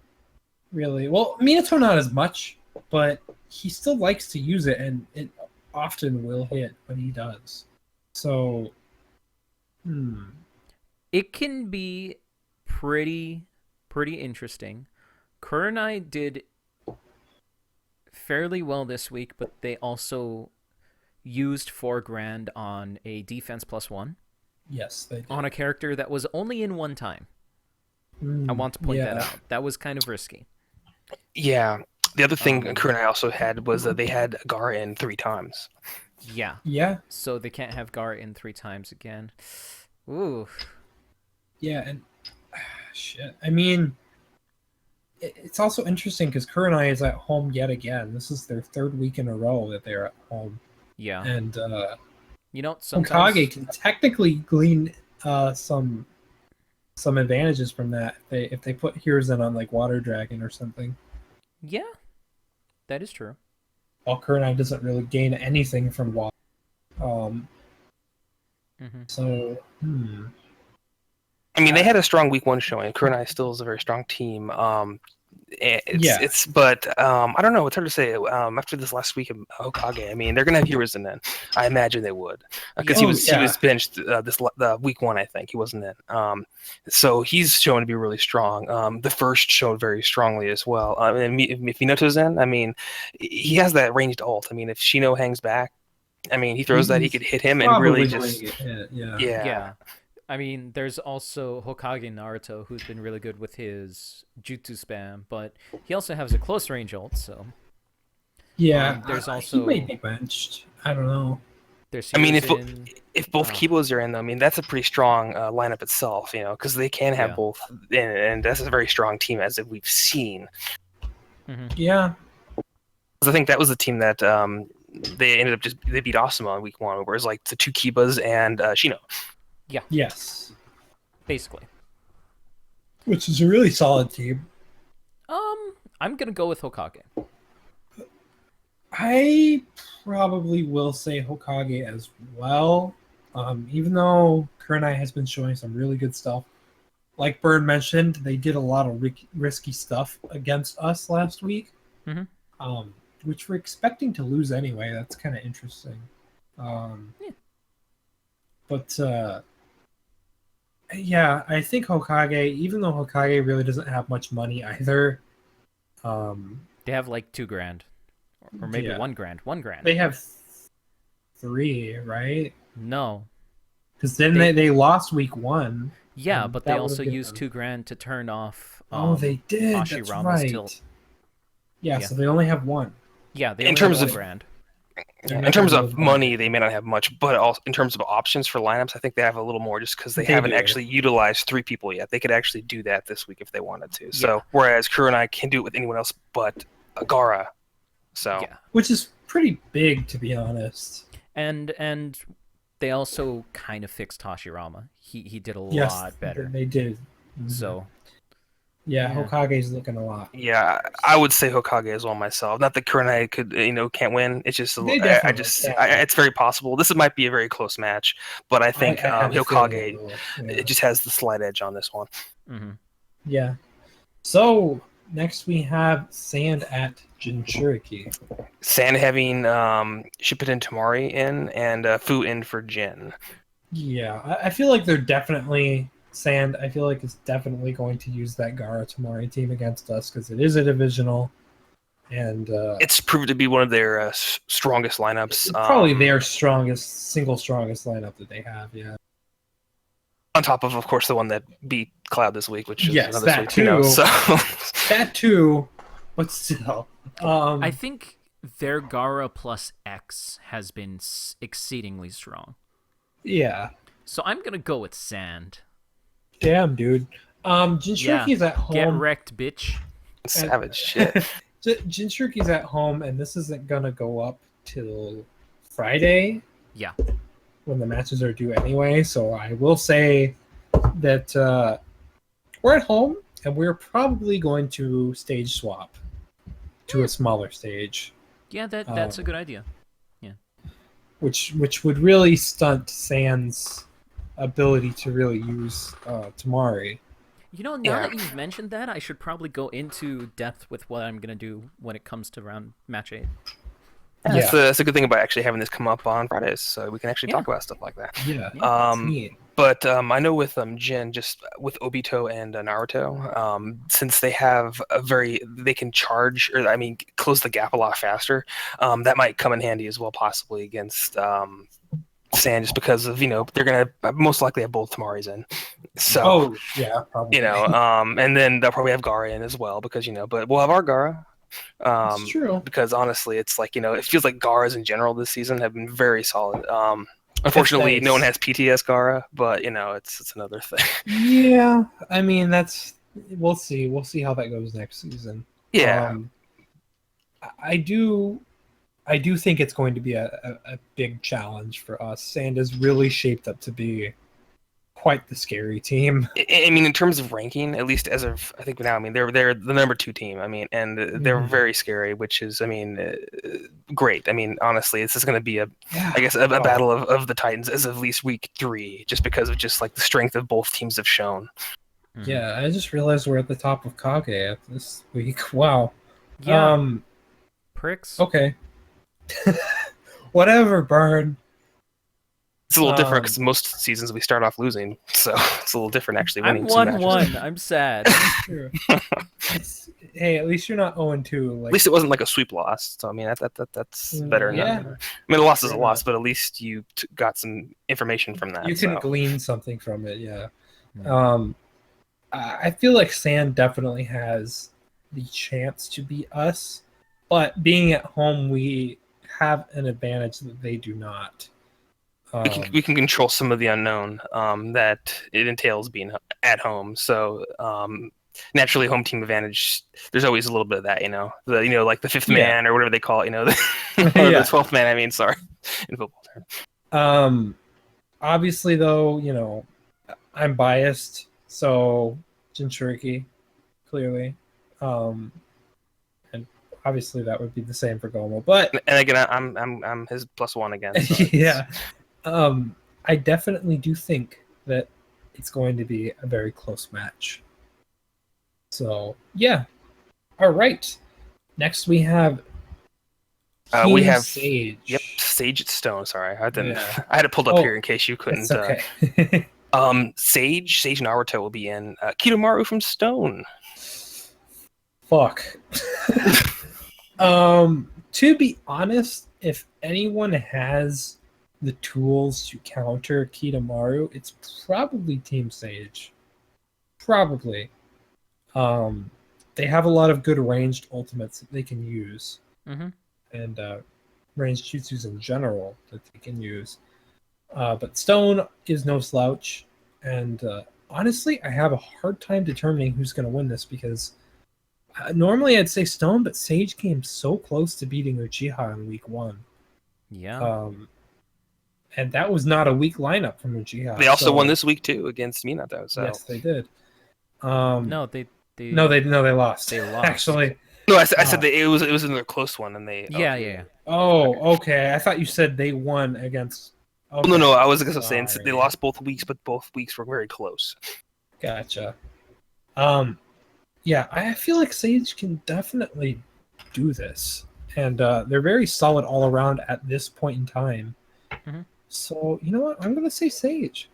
Really. Well, Minato not as much, but he still likes to use it, and it often will hit when he does. So, it can be pretty interesting. Kurenai did fairly well this week, but they also used 4 grand on a defense +1. Yes, they did. On a character that was only in 1 time. I want to point that out. That was kind of risky. Yeah. The other thing Kurenai also had was that they had Gar in 3 times. Yeah. Yeah. So they can't have Gar in 3 times again. Ooh. Yeah, and shit. I mean, it's also interesting because Kurenai is at home yet again. This is their 3rd week in a row that they're at home. Yeah. And sometimes Hokage can technically glean some advantages from that if they put Hiruzen on like Water Dragon or something. Yeah, that is true. While Kurenai doesn't really gain anything from water. So, I mean, they had a strong week 1 showing. Kurenai still is a very strong team. But I don't know. It's hard to say. After this last week of Hokage, I mean, they're gonna have Hiruzen in. I imagine they would, because he was benched the week 1. I think he wasn't in. So he's shown to be really strong. The first showed very strongly as well. And if Minato's in, I mean, he has that ranged ult. I mean, if Shino hangs back, I mean, he throws that, he could hit him and really just yeah. I mean, there's also Hokage Naruto, who's been really good with his jutsu spam, but he also has a close range ult, so. Yeah, there's also he might be benched. I don't know. There's I mean, if both Oh. Kibos are in, though, I mean, that's a pretty strong lineup itself, you know, because they can have Yeah. both, and that's a very strong team, as we've seen. Yeah. I think that was the team that they ended up they beat Asuma in week 1, whereas like the 2 Kibas and Shino. Yeah. Yes. Basically. Which is a really solid team. I'm gonna go with Hokage. I probably will say Hokage as well. Even though Kurenai has been showing some really good stuff. Like Bird mentioned, they did a lot of risky stuff against us last week. Which we're expecting to lose anyway. That's kind of interesting. But yeah, I think Hokage, even though Hokage really doesn't have much money either. They have like $2,000. Or maybe $1,000. $1,000. They have 3, right? No. Because then they lost week 1. Yeah, but they also used $2,000 to turn off they did. Hashirama's That's right. tilt. Yeah, so they only have 1. Yeah, they in only terms have of $1,000. In terms of money, they may not have much, but also in terms of options for lineups, I think they have a little more just because they haven't actually utilized 3 people yet. They could actually do that this week if they wanted to. So whereas Kurenai can do it with anyone else but Gaara. So which is pretty big, to be honest. And they also kind of fixed Hashirama. He did a lot better. They did. So yeah, Hokage's looking a lot. Yeah, I would say Hokage as well myself. Not that Kurenai could, can't win. It's just, it's very possible. This might be a very close match, but I think Hokage, it just has the slight edge on this one. Yeah. So next we have Sand at Jinchuriki. Sand having Shippuden Tamari in and Fu in for Jin. Yeah, I feel like they're definitely. Sand, I feel like, is definitely going to use that Gaara Tamari team against us because it is a divisional, and it's proved to be one of their strongest lineups. Probably their single strongest lineup that they have. Yeah. On top of course, the one that beat Cloud this week, which is another that sweep, too. So that too, but still, I think their Gaara plus X has been exceedingly strong. Yeah. So I'm gonna go with Sand. Damn, dude. Jinchuriki's at home. Get wrecked, bitch. Savage shit. Jinchuriki's at home, and this isn't gonna go up till Friday. Yeah. When the matches are due anyway, so I will say that we're at home, and we're probably going to stage swap to a smaller stage. Yeah, that's a good idea. Yeah. Which would really stunt Sand's ability to really use Tamari. Now that you've mentioned that, I should probably go into depth with what I'm gonna do when it comes to match 8. That's a good thing about actually having this come up on Fridays, so we can actually talk about stuff like that. Yeah. But I know with Jin, just with Obito and Naruto, since they have they can charge, or close the gap a lot faster, that might come in handy as well, possibly against Sand, just because of they're gonna most likely have both Tamaris in. So probably. And then they'll probably have Gaara in as well because but we'll have our Gaara. It's true. Because honestly, it's like it feels like Gaaras in general this season have been very solid. Unfortunately, no one has PTS Gaara, but it's another thing. Yeah, we'll see. We'll see how that goes next season. Yeah, I do think it's going to be a big challenge for us. Sand is really shaped up to be quite the scary team. In terms of ranking, at least as of I think now, they're the number 2 team. And they're very scary, which is great. Honestly, this is going to be a battle of the Titans as of at least week 3, just because of just like the strength of both teams have shown. Yeah, I just realized we're at the top of Kage this week. Wow. Yeah. Pricks. Okay. Whatever, Burn. It's a little different because most seasons we start off losing, so it's a little different actually winning. I'm 1-1. I'm sad. It's hey, at least you're not 0-2. At Like, least it wasn't like a sweep loss. So I mean, that's better than yeah. nothing. I mean, a loss is a Fair loss, enough. but at least you got some information from that. You can So. glean something from it, yeah. Hmm. I feel like Sand definitely has the chance to beat us, but being at home, we have an advantage that they do not. We can control some of the unknown that it entails being at home. So naturally, home team advantage. There's always a little bit of that, like the fifth Yeah. man or whatever they call it, or the Yeah. 12th man. I mean, sorry, in football terms. Obviously, though, I'm biased, so Jinchuriki, clearly. Um, and obviously that would be the same for Gomo. But And again, I'm his +1 again. So yeah, I definitely do think that it's going to be a very close match. So yeah, all right. Next we have we Team have Sage. Sage at Stone. Sorry, I didn't. Yeah. I had it pulled up here in case you That's couldn't. okay. Sage Naruto will be in. Kidomaru from Stone. Fuck. To be honest, if anyone has the tools to counter Kidomaru, it's probably Team Sage. Probably. They have a lot of good ranged ultimates that they can use, and ranged jutsus in general that they can use. But Stone is no slouch, and honestly, I have a hard time determining who's going to win this because normally I'd say Stone, but Sage came so close to beating Uchiha in week 1. Yeah. And that was not a weak lineup from Uchiha. They also won this week too against Minato. So yes, they did. No, they lost. They lost. Actually. No, I said that it was another close one, and they. Yeah. Oh, okay. I thought you said they won against. Okay. No, I was just saying Sorry. they lost both weeks, but both weeks were very close. Gotcha. Yeah, I feel like Sage can definitely do this, and they're very solid all around at this point in time. Mhm. So you know what? I'm gonna say Sage.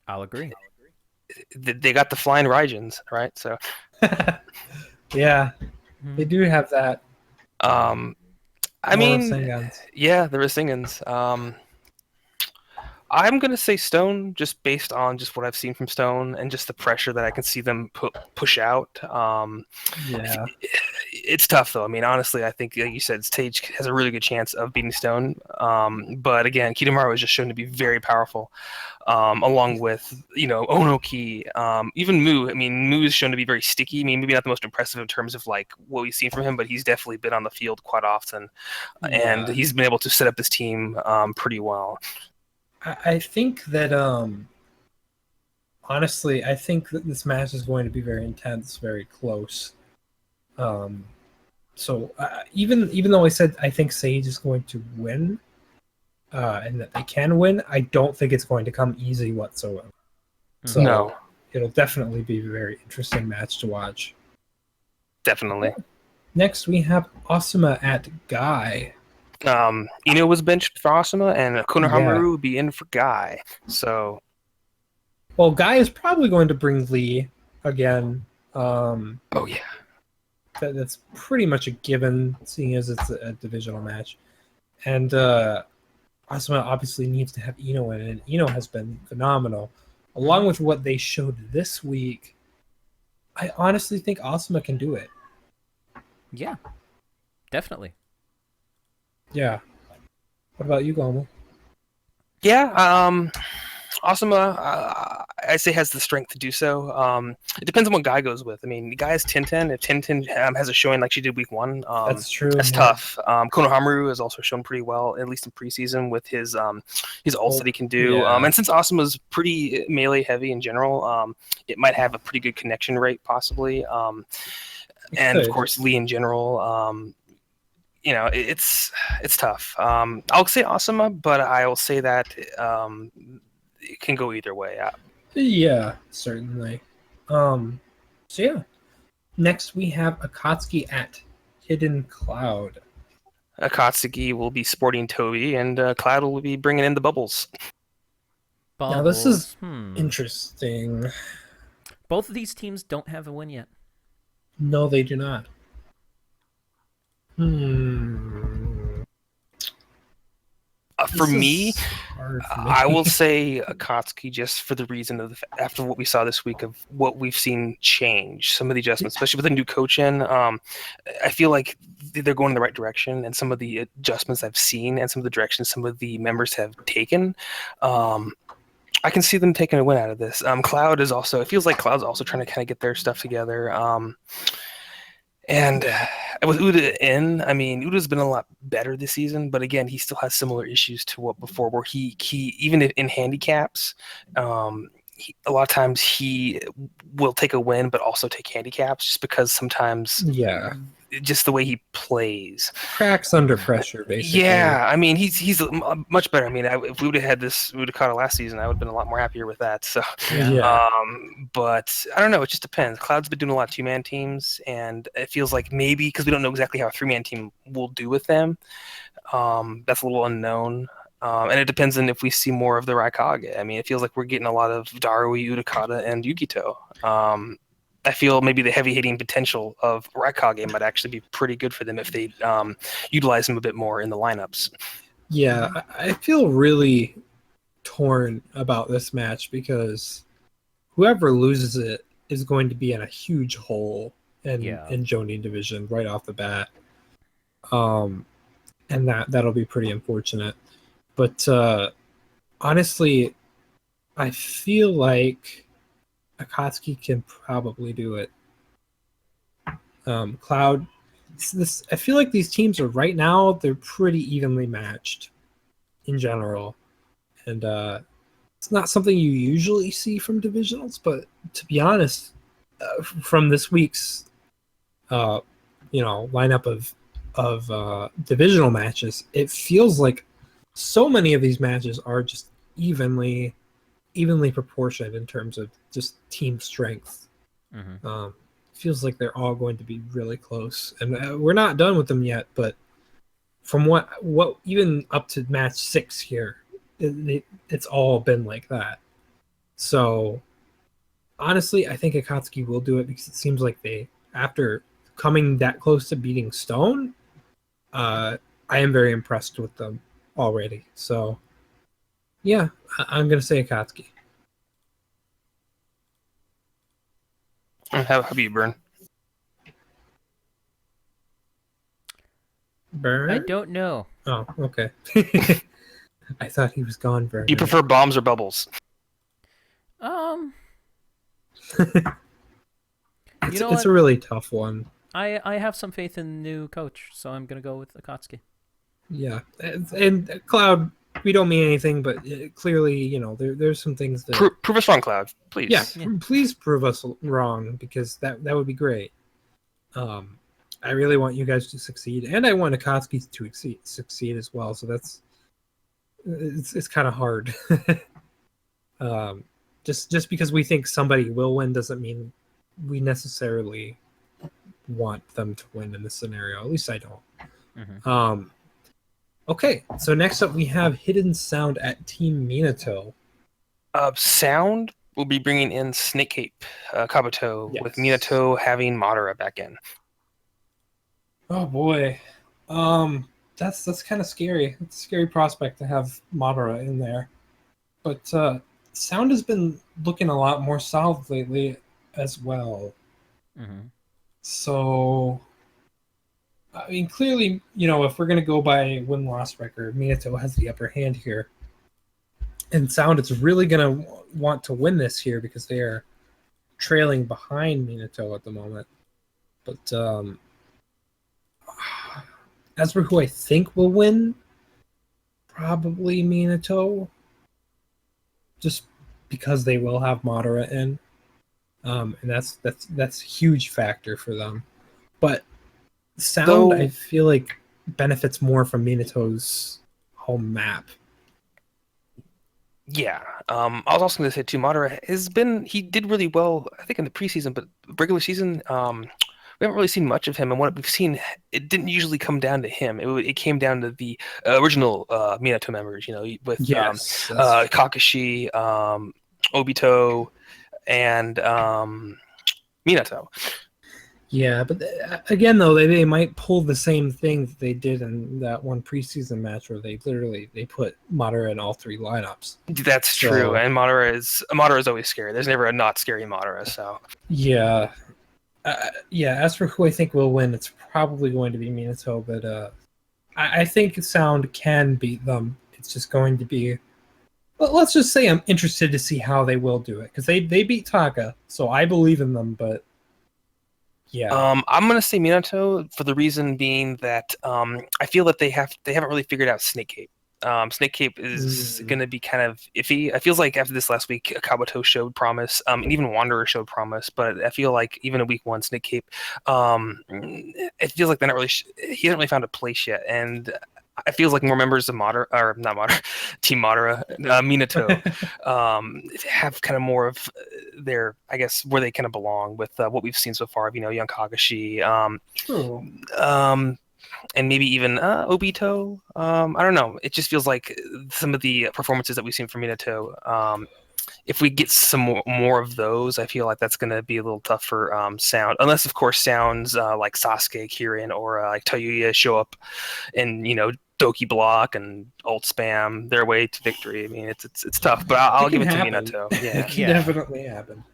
I'll agree. They got the flying Raijins, right? So. Yeah, they do have that. I mean, Rasengan's. yeah, the Rasengan's. I'm gonna say Stone, just based on just what I've seen from Stone and just the pressure that I can see them push out. Yeah, it's tough though. I mean, honestly, I think like you said, Sage has a really good chance of beating Stone. But again, Kidomaru was just shown to be very powerful, along with Onoki, even Mu. I mean, Mu is shown to be very sticky. I mean, maybe not the most impressive in terms of like what we've seen from him, but he's definitely been on the field quite often, and he's been able to set up this team pretty well. I think that honestly, I think that this match is going to be very intense, very close. So even though I said I think Sage is going to win, and that they can win, I don't think it's going to come easy whatsoever. So no, it'll definitely be a very interesting match to watch. Definitely. Next, we have Asuma at Guy. Ino was benched for Asuma, and Konohamaru would be in for Guy. So, well, Guy is probably going to bring Lee again. Oh yeah, that's pretty much a given, seeing as it's a divisional match. And Asuma obviously needs to have Ino in it, and Ino has been phenomenal. Along with what they showed this week, I honestly think Asuma can do it. Yeah, definitely. Yeah. What about you, Gomo? Yeah, Asuma, I say has the strength to do so. It depends on what Guy goes with. I mean, the Guy is 10-10. If 10-10 has a showing like she did week 1, that's true. That's tough. Konohamaru has also shown pretty well, at least in preseason, with his ults that he can do. Yeah. And since Asuma's pretty melee heavy in general, it might have a pretty good connection rate, possibly. And of course, Lee in general. It's tough. I'll say Asuma, but I will say that it can go either way. Yeah, certainly. So yeah. Next we have Akatsuki at Hidden Cloud. Akatsuki will be sporting Toby, and Cloud will be bringing in the bubbles. Now this is interesting. Both of these teams don't have a win yet. No, they do not. For me, I me. will say Akatsuki just for the reason of after what we saw this week of what we've seen change, some of the adjustments, especially with the new coach in. I feel like they're going in the right direction, and some of the adjustments I've seen and some of the directions some of the members have taken. I can see them taking a win out of this. Cloud is also, it feels like Cloud's also trying to kind of get their stuff together. And with Uda in, I mean, Uda's been a lot better this season, but again, he still has similar issues to what before, where he even in handicaps, a lot of times he will take a win, but also take handicaps just because sometimes, just the way he plays, cracks under pressure, basically. Yeah, I mean, he's much better. I mean, if we would have had this Udakata last season, I would have been a lot more happier with that. So, but I don't know. It just depends. Cloud's been doing a lot of 2-man teams, and it feels like maybe because we don't know exactly how a 3-man team will do with them. That's a little unknown. And it depends on if we see more of the Raikage. I mean, it feels like we're getting a lot of Darui, Udakata, and Yukito. I feel maybe the heavy hitting potential of Raikage might actually be pretty good for them if they utilize him a bit more in the lineups. Yeah, I feel really torn about this match because whoever loses it is going to be in a huge hole in Jonin division right off the bat. And that'll be pretty unfortunate. But honestly, I feel like Akatsuki can probably do it. Cloud, I feel like these teams are right now, they're pretty evenly matched in general. And it's not something you usually see from divisionals, but to be honest, from this week's lineup of divisional matches, it feels like so many of these matches are just evenly proportioned in terms of just team strength. Feels like they're all going to be really close, and we're not done with them yet. But from what even up to match 6 here, it's all been like that. So honestly, I think Akatsuki will do it because it seems like they, after coming that close to beating Stone, I am very impressed with them already. So yeah, I'm gonna say Akatsuki. How about you, Burn? Burn? I don't know. Oh, okay. I thought he was gone, Burn. Do you prefer bombs or bubbles? It's a really tough one. I have some faith in the new coach, so I'm gonna go with Akatsuki. Yeah, and Cloud, we don't mean anything, but clearly, there's some things that prove us wrong, Cloud, please. Yeah, please prove us wrong, because that would be great. I really want you guys to succeed, and I want Akatsuki to succeed as well. So it's kind of hard. Just because we think somebody will win doesn't mean we necessarily want them to win in this scenario. At least I don't. Okay, so next up we have Hidden Sound at Team Minato. Sound will be bringing in Snake Cape Kabuto, with Minato having Madara back in. Oh boy, that's kind of scary. It's a scary prospect to have Madara in there, but Sound has been looking a lot more solid lately as well. So, I mean, clearly, if we're going to go by win-loss record, Minato has the upper hand here. And Sound is really going to want to win this here because they are trailing behind Minato at the moment. But as for who I think will win, probably Minato. Just because they will have Madara in. And that's a huge factor for them. But Sound, I feel like, benefits more from Minato's home map. Yeah. I was also going to say, too, Madara he did really well, I think, in the preseason, but regular season, we haven't really seen much of him. And what we've seen, it didn't usually come down to him. It came down to the original Minato members, with Kakashi, Obito, and Minato. Yeah, but again, though, they might pull the same thing that they did in that one preseason match where they put Madara in all three lineups. That's true, and Madara is always scary. There's never a not scary Madara. So yeah, yeah. As for who I think will win, it's probably going to be Minato, but I think Sound can beat them. It's just going to be. Well, let's just say I'm interested to see how they will do it because they beat Taka, so I believe in them, but. Yeah. I'm gonna say Minato for the reason being that I feel that they haven't really figured out Snake Cape. Snake Cape is gonna be kind of iffy. It feels like after this last week, Kabuto showed promise, and even Wanderer showed promise. But I feel like even in week one, Snake Cape, it feels like they're not really. He hasn't really found a place yet, and it feels like more members of Madara, or not Madara, Team Madara, Minato, have kind of more of their, I guess, where they kind of belong with what we've seen so far. You know, young Kakashi, and maybe even Obito. I don't know. It just feels like some of the performances that we've seen from Minato. If we get some more of those, I feel like that's going to be a little tough for Sound. Unless, of course, Sounds like Sasuke, Kirin, or like Tayuya show up and, Doki block and ult spam their way to victory. I mean, it's tough, but I'll give it to Minato. Yeah, it can definitely happen.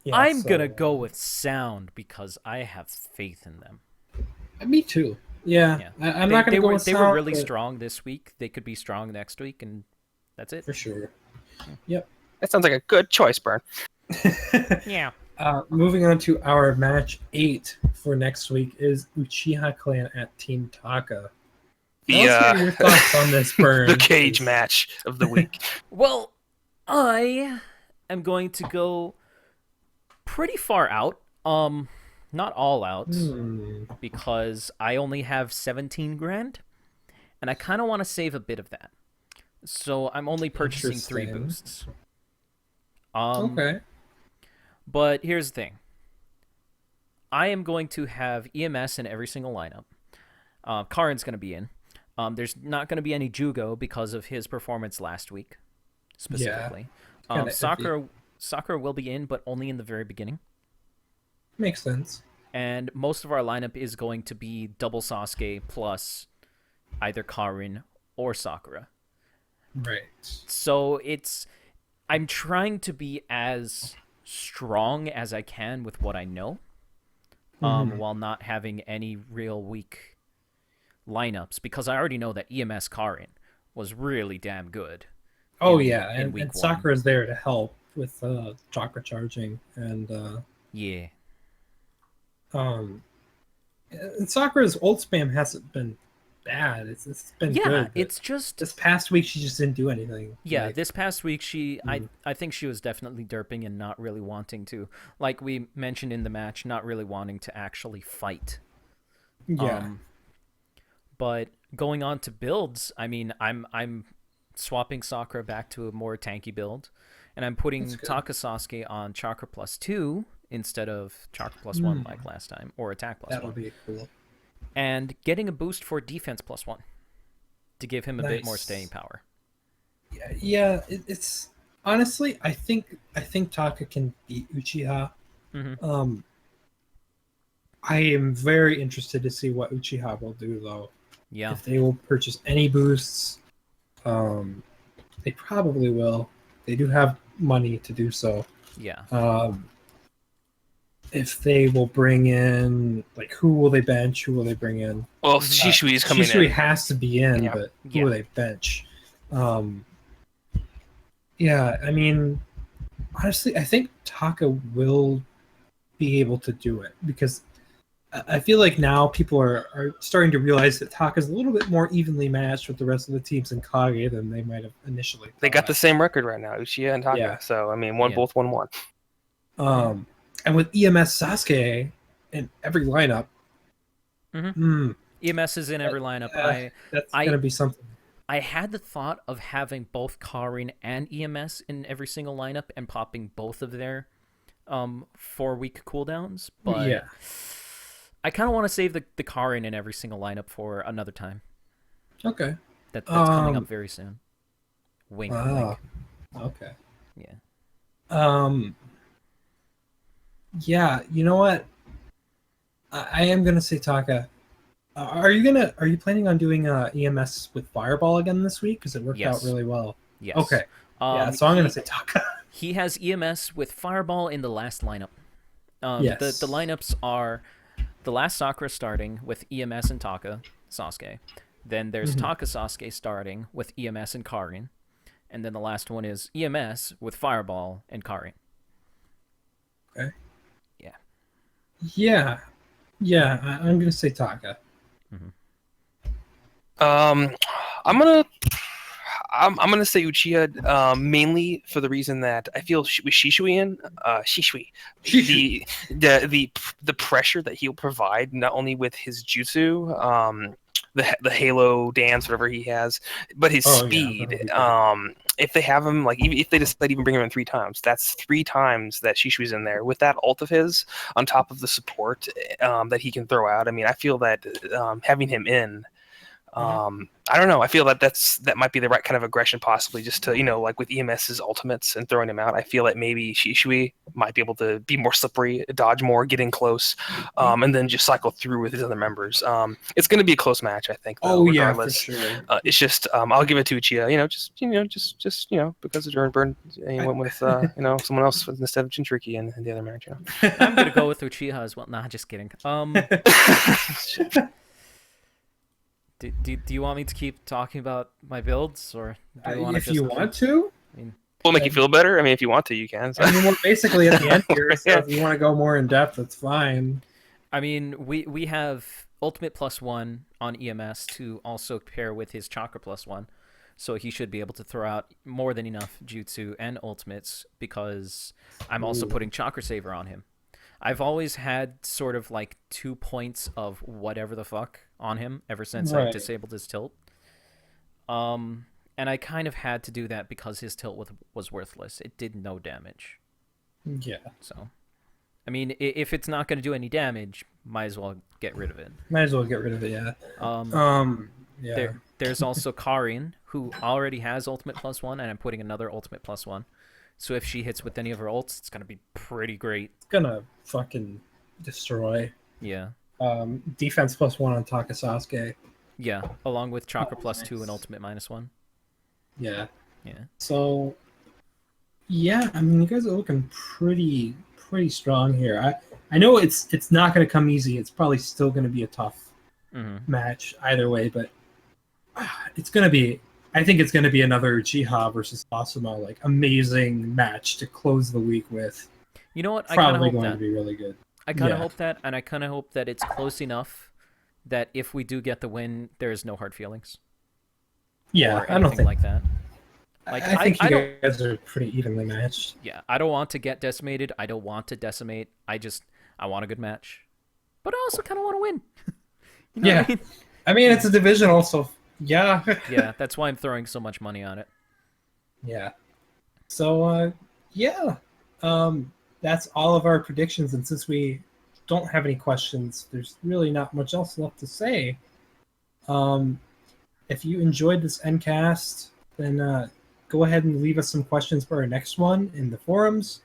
Yeah, I'm gonna go with Sound because I have faith in them. Me too. Yeah. I'm not gonna go with Sound. They were really strong this week. They could be strong next week, and that's it. For sure. Yep. That sounds like a good choice, Burn. Yeah. Moving on to our match 8 for next week is Uchiha Clan at Team Taka. Let's hear your thoughts on this, Burn. The cage match of the week. Well, I am going to go pretty far out. Not all out, because I only have 17 grand, and I kind of want to save a bit of that. So I'm only purchasing 3 boosts. Okay. But here's the thing. I am going to have EMS in every single lineup. Karin's going to be in. There's not going to be any Jugo because of his performance last week, specifically. Yeah, Sakura will be in, but only in the very beginning. Makes sense. And most of our lineup is going to be double Sasuke plus either Karin or Sakura. Right. So I'm trying to be as strong as I can with what I know, while not having any real weak lineups, because I already know that EMS Karin was really damn good. And Sakura's there to help with chakra charging and and Sakura's ult spam hasn't been bad. It's been good. It's just this past week she just didn't do anything. Yeah, this past week I think she was definitely derping and not really wanting to, like we mentioned in the match, not really wanting to actually fight. Yeah. But going on to builds, I mean, I'm swapping Sakura back to a more tanky build, and I'm putting Taka Sasuke on Chakra +2 instead of Chakra +1 like last time, or Attack +1. That'll be cool. And getting a boost for Defense +1 to give him a bit more staying power. Yeah. It's honestly, I think Taka can beat Uchiha. I am very interested to see what Uchiha will do, though. Yeah. If they will purchase any boosts, they probably will. They do have money to do so. Yeah. If they will bring in, like, who will they bench? Who will they bring in? Well, Shishui is coming in. Shishui has to be in, but who will they bench? I mean, honestly, I think Taka will be able to do it, because I feel like now people are starting to realize that Taka's a little bit more evenly matched with the rest of the teams in Kage than they might have initially thought. They got the same record right now, Uchiha and Taka. So, I mean, both 1-1. And with EMS Sasuke in every lineup. EMS is in every lineup. That's going to be something. I had the thought of having both Karin and EMS in every single lineup and popping both of their 4-week cooldowns, but I kind of want to save the Karin in every single lineup for another time. Okay. That's coming up very soon. Wink, wink. Okay. Yeah. Yeah, you know what? I am gonna say Taka. Are you planning on doing EMS with Fireball again this week? Because it worked out Yes. really well. Yes. Okay. Yeah, so I'm gonna say Taka. He has EMS with Fireball in the last lineup. The Yes. lineups are the last Sakura starting with EMS and Taka Sasuke. Then there's Taka Sasuke starting with EMS and Karin. And then the last one is EMS with Fireball and Karin. Okay. Yeah. Yeah. Yeah, I'm gonna say Taka. I'm gonna I'm gonna say Uchiha, mainly for the reason that I feel with Shishui, the pressure that he'll provide not only with his jutsu, the Halo dance, whatever he has, but his speed. If they have him, like, even if they decide to even bring him in 3 times, that's 3 times that Shishui's in there with that ult of his on top of the support that he can throw out. I mean, I feel that having him in. I don't know. I feel that that might be the right kind of aggression, possibly, just to, like with EMS's ultimates and throwing him out. I feel that maybe Shishui might be able to be more slippery, dodge more, get in close, and then just cycle through with his other members. It's going to be a close match, I think. Though, regardless. Yeah, for sure. It's just I'll give it to Uchiha. Just because of Burn, he went with someone else instead of Jinchuriki in the other match. I'm gonna go with Uchiha as well. Nah, just kidding. Do you want me to keep talking about my builds, or do you want if you want to? I mean, we'll make you feel better. I mean, if you want to, you can. So. I mean, we're basically at the end here, so if you want to go more in depth, that's fine. I mean, we have Ultimate +1 on EMS to also pair with his Chakra +1, so he should be able to throw out more than enough Jutsu and Ultimates, because I'm also putting Chakra Saver on him. I've always had sort of like 2 points of whatever the fuck on him ever since I disabled his tilt. And I kind of had to do that because his tilt was worthless. It did no damage. Yeah. So, I mean, if it's not going to do any damage, might as well get rid of it. Might as well get rid of it, yeah. Yeah. There's also Karin, who already has Ultimate +1, and I'm putting another Ultimate +1. So if she hits with any of her ults, it's going to be pretty great. It's going to fucking destroy. Yeah. Defense +1 on Taka Sasuke. Yeah, along with Chakra +2 and Ultimate -1. Yeah. Yeah. So, yeah, I mean, you guys are looking pretty strong here. I know it's not going to come easy. It's probably still going to be a tough match either way, but it's going to be. I think it's going to be another Uchiha versus Asuma, like, amazing match to close the week with. You know what? Probably going to be really good. I kind of hope that, and I kind of hope that it's close enough that if we do get the win, there's no hard feelings. Yeah, I don't think like that. Like, I think you guys are pretty evenly matched. Yeah, I don't want to get decimated. I don't want to decimate. I want a good match, but I also kind of want to win. You know what I mean, it's a divisional, so yeah. Yeah, that's why I'm throwing so much money on it. Yeah. So that's all of our predictions, and since we don't have any questions, there's really not much else left to say. If you enjoyed this Endcast, then go ahead and leave us some questions for our next one in the forums.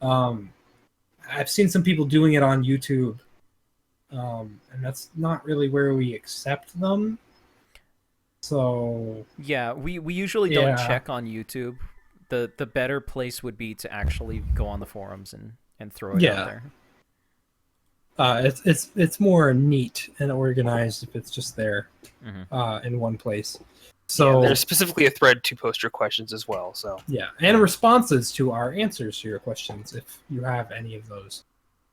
I've seen some people doing it on YouTube, and that's not really where we accept them. So yeah, we usually don't check on YouTube. The better place would be to actually go on the forums and throw it out there. It's more neat and organized if it's just there in one place. So there's specifically a thread to post your questions as well. So and responses to our answers to your questions if you have any of those.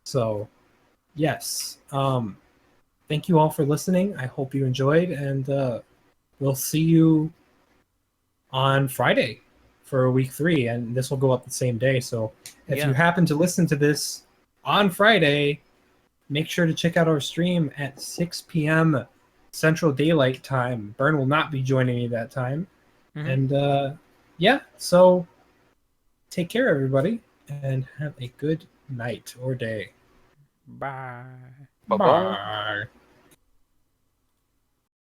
So yes, thank you all for listening. I hope you enjoyed, and we'll see you on Friday for week 3, and this will go up the same day. So if you happen to listen to this on Friday, make sure to check out our stream at 6 p.m. Central Daylight Time. Burn will not be joining me that time. And so take care, everybody, and have a good night or day. Bye. Bye-bye. Bye.